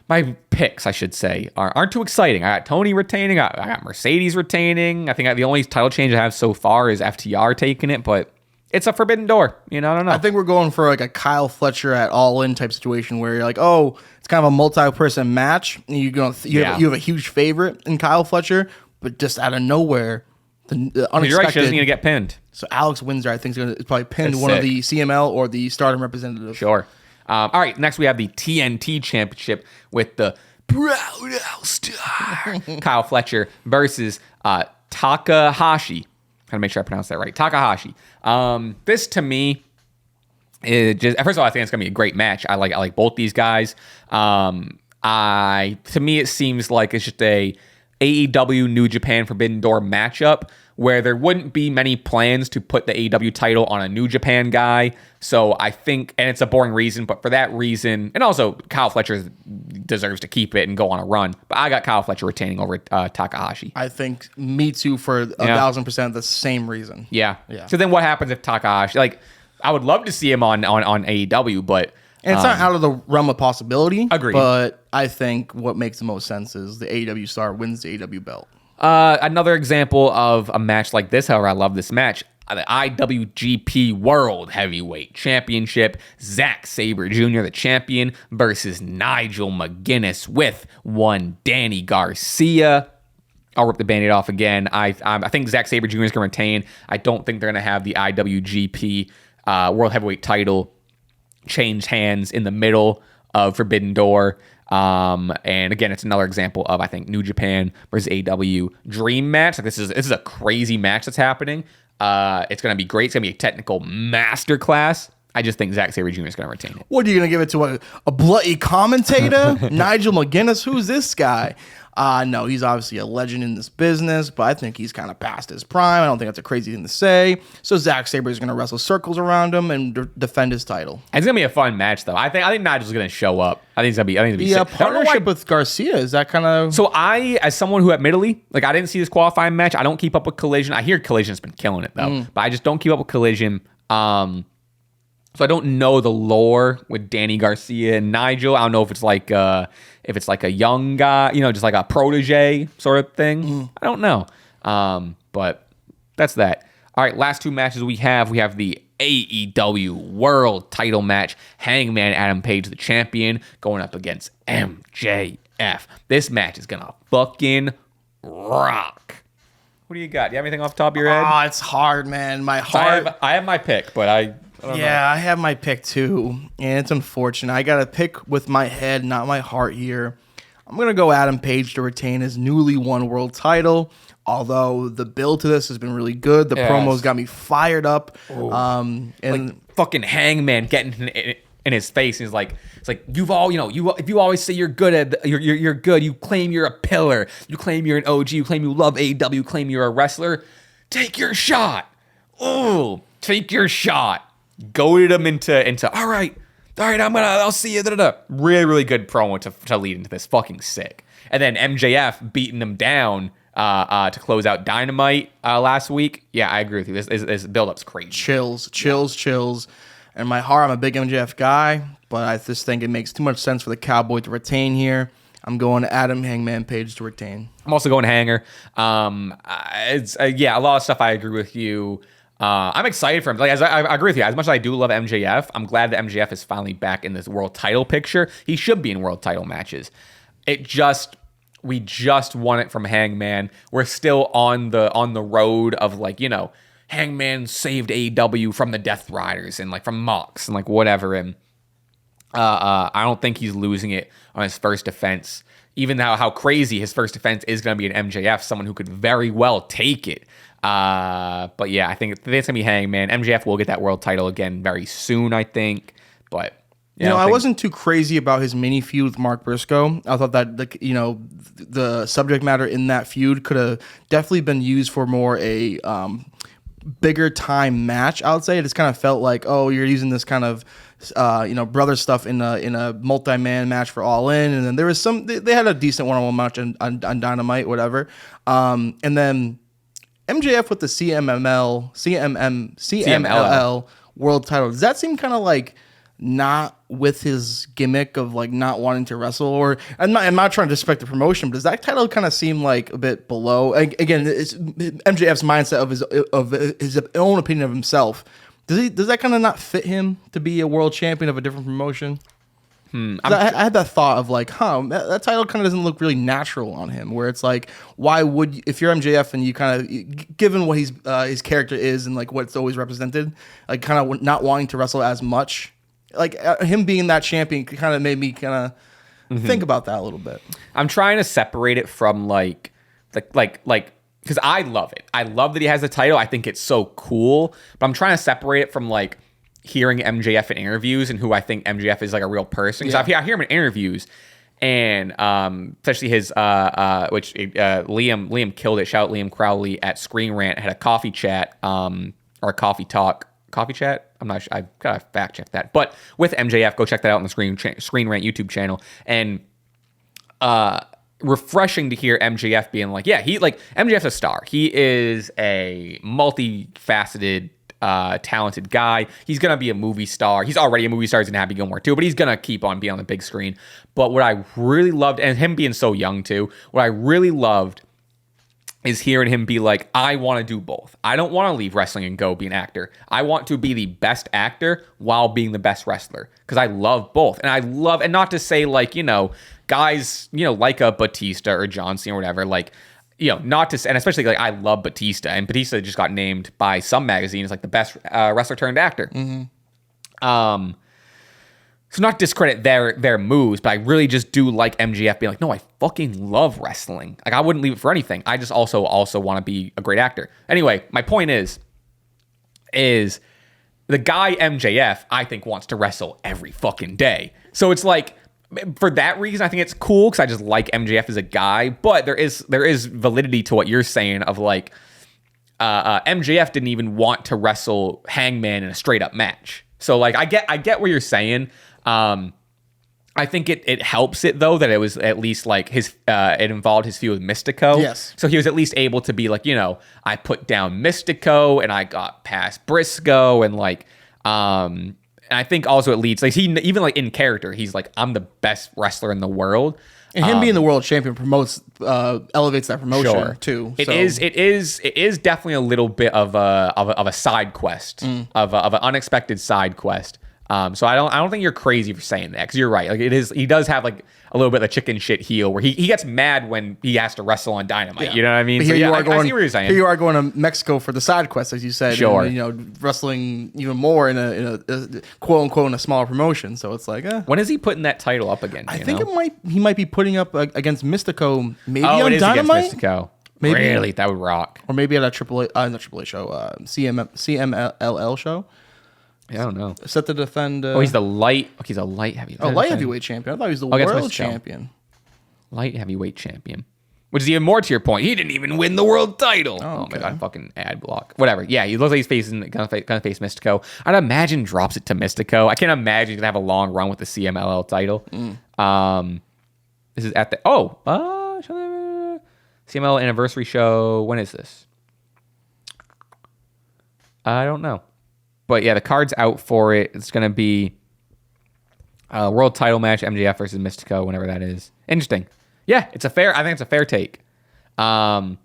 my picks, I should say, aren't too exciting. I got Tony retaining. I got Mercedes retaining. I think the only title change I have so far is FTR taking it, but it's a forbidden door. I don't know. I think we're going for like a Kyle Fletcher at All In type situation where you're like, oh, it's kind of a multi-person match. And you have a huge favorite in Kyle Fletcher, but just out of nowhere, the unexpected. You're right. She doesn't need to get pinned. So Alex Windsor, I think, is probably pinned one of the CML or the Stardom representative. Sure. All right. Next, we have the TNT Championship with the Proud Star Kyle Fletcher versus Takahashi. Gotta make sure I pronounce that right. Takahashi. This to me is just, first of all, I think it's gonna be a great match. I like both these guys. To me, it seems like it's just a AEW New Japan Forbidden Door matchup where there wouldn't be many plans to put the AEW title on a New Japan guy. So I think, and it's a boring reason, but for that reason, and also Kyle Fletcher deserves to keep it and go on a run. But I got Kyle Fletcher retaining over Takahashi. I think me too for 1,000% the same reason. Yeah. So then what happens if Takahashi, I would love to see him on AEW, but... And it's not out of the realm of possibility. Agreed. But I think what makes the most sense is the AEW star wins the AEW belt. Another example of a match like this, however, I love this match. The IWGP World Heavyweight Championship. Zack Sabre Jr., the champion, versus Nigel McGuinness with one Danny Garcia. I'll rip the Band-Aid off again. I think Zack Sabre Jr. is going to retain. I don't think they're going to have the IWGP World Heavyweight title change hands in the middle of Forbidden Door. And again, it's another example of, I think, New Japan versus AEW dream match. This is a crazy match that's happening. It's going to be great. It's going to be a technical masterclass. I just think Zack Sabre Jr. is going to retain it. What are you going to give it to a bloody commentator? Nigel McGuinness? Who's this guy? No, he's obviously a legend in this business, but I think he's kind of past his prime. I don't think that's a crazy thing to say. So Zack Sabre is going to wrestle circles around him and defend his title. It's going to be a fun match, though. I think Nigel's going to show up. I think it's going to be sick. Partnership with Garcia, is that kind of... So as someone who admittedly, I didn't see this qualifying match. I don't keep up with Collision. I hear Collision's been killing it, though. But I just don't keep up with Collision. So I don't know the lore with Danny Garcia and Nigel. I don't know if it's like a young guy, just like a protege sort of thing. I don't know. But that's that. All right, last two matches we have the AEW World Title match. Hangman Adam Page, the champion, going up against MJF. This match is gonna fucking rock. What do you got? Do you have anything off the top of your head? It's hard, man. My heart. I have my pick, but I don't know. I have my pick too, and it's unfortunate. I got to pick with my head, not my heart here. I'm going to go Adam Page to retain his newly won world title, although the build to this has been really good. The promos got me fired up. And fucking Hangman getting in his face, and it's like if you always say you're good you're good, you claim you're a pillar, you claim you're an OG, you claim you love AEW, you claim you're a wrestler, take your shot. Oh, take your shot. Goaded him into all right, I'll see you. Really, really good promo to lead into this. Fucking sick. And then MJF beating him down to close out Dynamite last week. Yeah, I agree with you. This build-up's crazy. Chills. And my heart, I'm a big MJF guy, but I just think it makes too much sense for the Cowboy to retain here. I'm going to Adam Hangman Page to retain. I'm also going Hanger. It's a lot of stuff I agree with you. I'm excited for him. I agree with you. As much as I do love MJF, I'm glad that MJF is finally back in this world title picture. He should be in world title matches. We just won it from Hangman. We're still on the road of Hangman saved AEW from the Death Riders and from Mox and whatever. And I don't think he's losing it on his first defense. Even how crazy his first defense is going to be an MJF, someone who could very well take it. But yeah, I think it's going to be Hangman. MJF will get that world title again very soon, I think. But I wasn't too crazy about his mini feud with Mark Briscoe. I thought that the subject matter in that feud could have definitely been used for more a bigger time match. I would say it just kind of felt like, oh, you're using this kind of brother stuff in a multi-man match for All In, and then there was they had a decent one-on-one match on Dynamite, whatever, and then MJF with the CMLL world title. Does that seem kind of like not with his gimmick of like not wanting to wrestle? Or I'm not trying to disrespect the promotion, but does that title kind of seem like a bit below? Again, it's MJF's mindset of his own opinion of himself. Does that kind of not fit him to be a world champion of a different promotion? I had that thought of like, that title kind of doesn't look really natural on him. Where it's like, why would if you're MJF and you kind of, given what his character is and like what's always represented, like kind of not wanting to wrestle as much, like him being that champion kind of made me kind of think about that a little bit. I'm trying to separate it from like because I love it. I love that he has the title. I think it's so cool, but I'm trying to separate it from like hearing MJF in interviews and who I think MJF is like a real person. Because I hear him in interviews, and especially his Liam killed it. Shout out Liam Crowley at Screen Rant, had a coffee chat or a coffee chat. I'm not sure. I gotta fact check that. But with MJF, go check that out on the Screen Rant YouTube channel. And refreshing to hear MJF being like, yeah, MJF's a star. He is a multifaceted, talented guy. He's gonna be a movie star. He's already a movie star. He's in Happy Gilmore too, but he's gonna keep on being on the big screen. But what I really loved, and him being so young too, what I really loved is hearing him be like, I want to do both. I don't want to leave wrestling and go be an actor. I want to be the best actor while being the best wrestler, because I love both. And not to say like, guys, like a Batista or John Cena or whatever, like, not to say, and especially like I love Batista, and Batista just got named by some magazines like the best wrestler turned actor. So not discredit their moves, but I really just do like MJF being like, no, I fucking love wrestling. Like I wouldn't leave it for anything. I just also want to be a great actor. Anyway, my point is the guy MJF, I think, wants to wrestle every fucking day. So it's like, for that reason, I think it's cool because I just like MJF as a guy. But there is validity to what you're saying of like, MJF didn't even want to wrestle Hangman in a straight up match. So like, I get what you're saying. I think it helps it though that it was at least like it involved his feud with Mystico. Yes. So he was at least able to be like, I put down Mystico and I got past Briscoe and like, and I think also it leads like he even like in character he's like, I'm the best wrestler in the world. And him being the world champion promotes elevates that promotion too. It is definitely a little bit of a side quest of an unexpected side quest. So I don't think you're crazy for saying that, because you're right. Like he does have like a little bit of a chicken shit heel where he gets mad when he has to wrestle on Dynamite. Yeah. You know what I mean? But here I see what you're saying. Here you are going to Mexico for the side quest, as you said. Sure. And, wrestling even more in a quote unquote in a smaller promotion. So it's like, when is he putting that title up again? I think he might be putting up against Mystico, maybe on Dynamite. Against Mystico. Maybe. Really, that would rock. Or maybe at a AAA show, CMLL show. Yeah, I don't know. Set to defend. He's the light. Okay, he's a light heavyweight. Light heavyweight champion. I thought he was the world champion. Light heavyweight champion. Which is even more to your point. He didn't even win the world title. Oh my god, fucking ad block. Whatever. Yeah, he looks like he's gonna face Mystico. I'd imagine drops it to Mystico. I can't imagine he's gonna have a long run with the CMLL title. This is at the CMLL anniversary show. When is this? I don't know. But yeah, the card's out for it. It's going to be a world title match, MJF versus Mystico, whenever that is. Interesting. Yeah, I think it's a fair take. On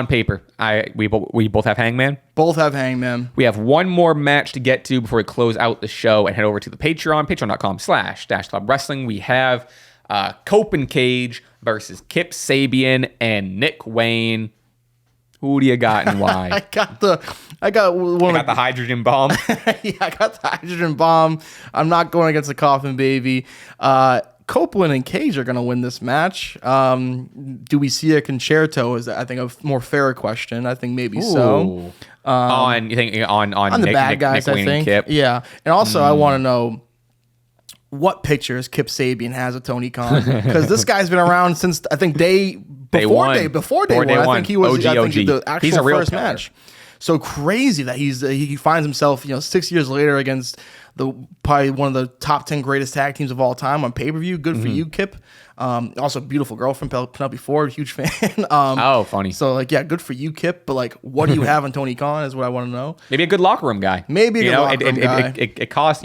paper, we both have Hangman. Both have Hangman. We have one more match to get to before we close out the show and head over to the Patreon, patreon.com/Stache Club Wrestling. We have Cope and Cage versus Kip Sabian and Nick Wayne. Who do you got and why? I got the hydrogen bomb. Yeah, I got the hydrogen bomb. I'm not going against the Coffin Baby. Copeland and Cage are going to win this match. Do we see a concerto? Is I think a more fair question. I think maybe so. On the Nick, bad guys, Nick I think. Kip? Yeah, and also I want to know what pictures Kip Sabian has of Tony Khan, because this guy's been around since I think before day one. I think he was the actual first match. so crazy that he finds himself, 6 years later against probably one of the top 10 greatest tag teams of all time on pay-per-view. Good for you, Kip. Also beautiful girlfriend, Penelope Ford, huge fan. Oh, funny. So good for you, Kip. But what do you have on Tony Khan is what I want to know. Maybe a good locker room guy. Maybe a good locker room guy. It costs,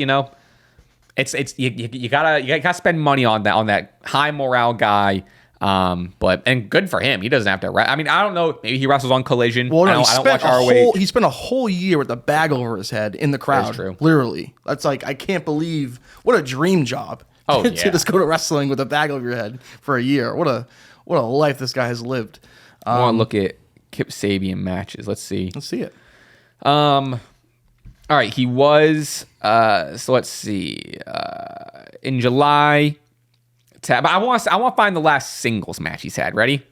it's you gotta spend money on that high morale guy. And good for him. He doesn't have to. I mean, I don't know. Maybe he wrestles on Collision. Well, no, I don't watch ROH. He spent a whole year with a bag over his head in the crowd. That's true. Literally, that's I can't believe what a dream job. Oh, to yeah. just go to wrestling with a bag over your head for a year. What a life this guy has lived. I want to look at Kip Sabian matches. Let's see. Let's see it. All right, he was. So let's see. In July. But I want to find the last singles match he's had. Ready?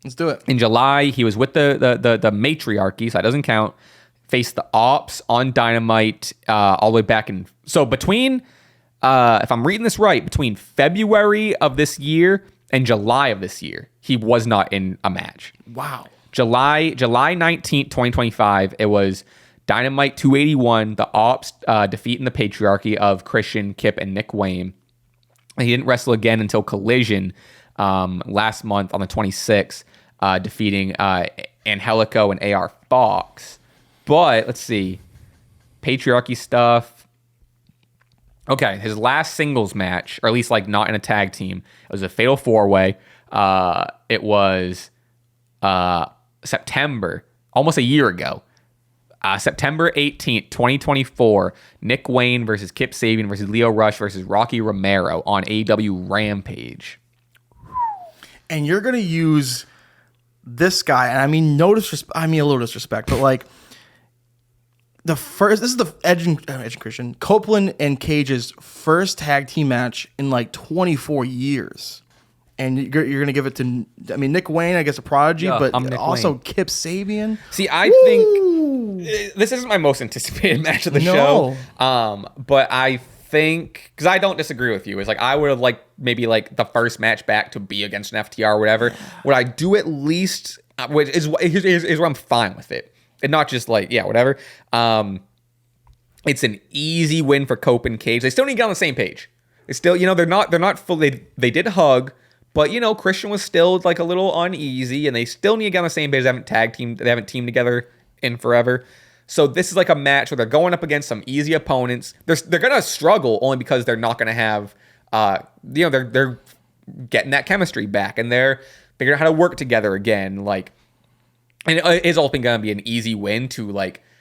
Let's do it. In July, he was with the matriarchy, so that doesn't count. Faced the Ops on Dynamite all the way back in. So between, if I'm reading this right, between February of this year and July of this year, he was not in a match. Wow. July 19th, 2025, it was Dynamite 281, the Ops defeating the patriarchy of Christian, Kip, and Nick Wayne. He didn't wrestle again until Collision last month on the 26th, defeating Angelico and AR Fox. But let's see. Patriarchy stuff. Okay, his last singles match, or at least not in a tag team, it was a Fatal 4-Way. It was September, almost a year ago. September 18th, 2024, Nick Wayne versus Kip Sabian versus Lio Rush versus Rocky Romero on AEW Rampage. And you're going to use this guy, and I mean a little disrespect, but this is the Edge and Christian, Copeland and Cage's first tag team match in 24 years. And you're going to give it to, Nick Wayne, I guess a prodigy, but also Wayne. Kip Sabian. See, I think this isn't my most anticipated match of the show. But I think, because I don't disagree with you, it's I would have maybe the first match back to be against an FTR or whatever. Would I do at least, which is where I'm fine with it. And not just whatever. It's an easy win for Cope and Cage. They still need to get on the same page. They still, they're not fully, they did hug. But, Christian was still a little uneasy, and they still need to get on the same page. They haven't teamed together in forever. So this is a match where they're going up against some easy opponents. They're going to struggle only because they're not going to have, they're getting that chemistry back, and they're figuring out how to work together again. And it is ultimately going to be an easy win to,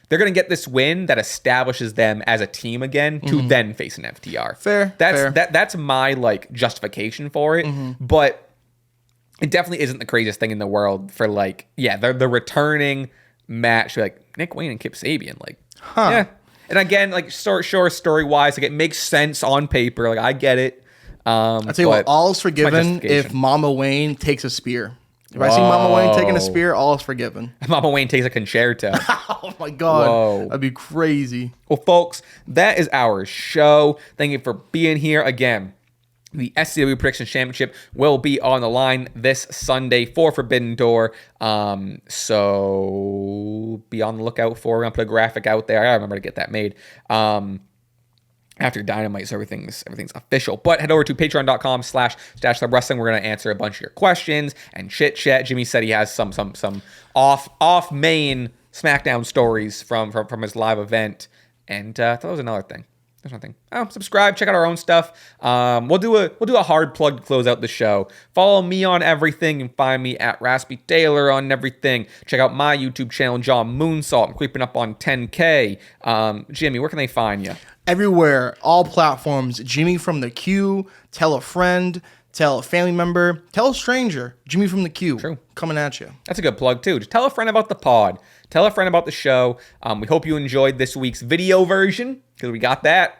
they're going to get this win that establishes them as a team again to then face an FTR. Fair. That's my justification for it. But it definitely isn't the craziest thing in the world for the returning match Nick Wayne and Kip Sabian. Yeah. And again, story wise, it makes sense on paper. I get it. I'll tell you what, all is forgiven if Mama Wayne takes a spear. If I see Mama Wayne taking a spear, all is forgiven. Mama Wayne takes a concerto. Oh my God. Whoa. That'd be crazy. Well, folks, that is our show. Thank you for being here again. The SCW Prediction Championship will be on the line this Sunday for Forbidden Door. So be on the lookout for. We're going to put a graphic out there. I gotta remember to get that made. After Dynamite, so everything's official. But head over to patreon.com/Stache Club Wrestling. We're going to answer a bunch of your questions and chit chat. Jimmy said he has some off main SmackDown stories from his live event. And I thought that was another thing. There's nothing. Subscribe, check out our own stuff. We'll do a hard plug to close out the show. Follow me on everything and find me at Raspy Taylor on everything. Check out my YouTube channel, John Moonsault. I'm creeping up on 10K. Jimmy, where can they find you? Everywhere, all platforms. Jimmy from the Q. Tell a friend. Tell a family member. Tell a stranger. Jimmy from the Q. True. Coming at you. That's a good plug, too. Just tell a friend about the pod. Tell a friend about the show. We hope you enjoyed this week's video version, because we got that.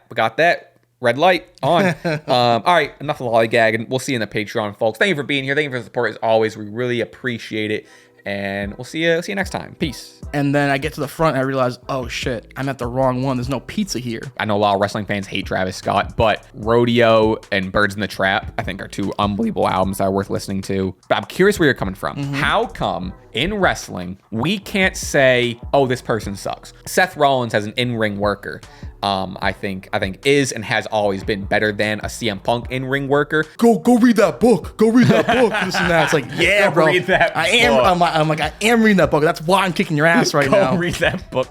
Red light on. All right, enough of lollygagging. We'll see you in the Patreon, folks. Thank you for being here. Thank you for the support, as always. We really appreciate it. and we'll see you next time. Peace. And then I get to the front and I realize, oh shit, I'm at the wrong one. There's no pizza here. I know a lot of wrestling fans hate Travis Scott, but Rodeo and Birds in the Trap, I think, are two unbelievable albums that are worth listening to. But I'm curious where you're coming from. How come in wrestling we can't say, oh, this person sucks? Seth Rollins as an in-ring worker, I think is and has always been better than a CM Punk in-ring worker. Go read that book. Go read that book. This and that. It's like, yeah, bro. Read that I am. book. I'm like, I am reading that book. That's why I'm kicking your ass right now. Go read that book.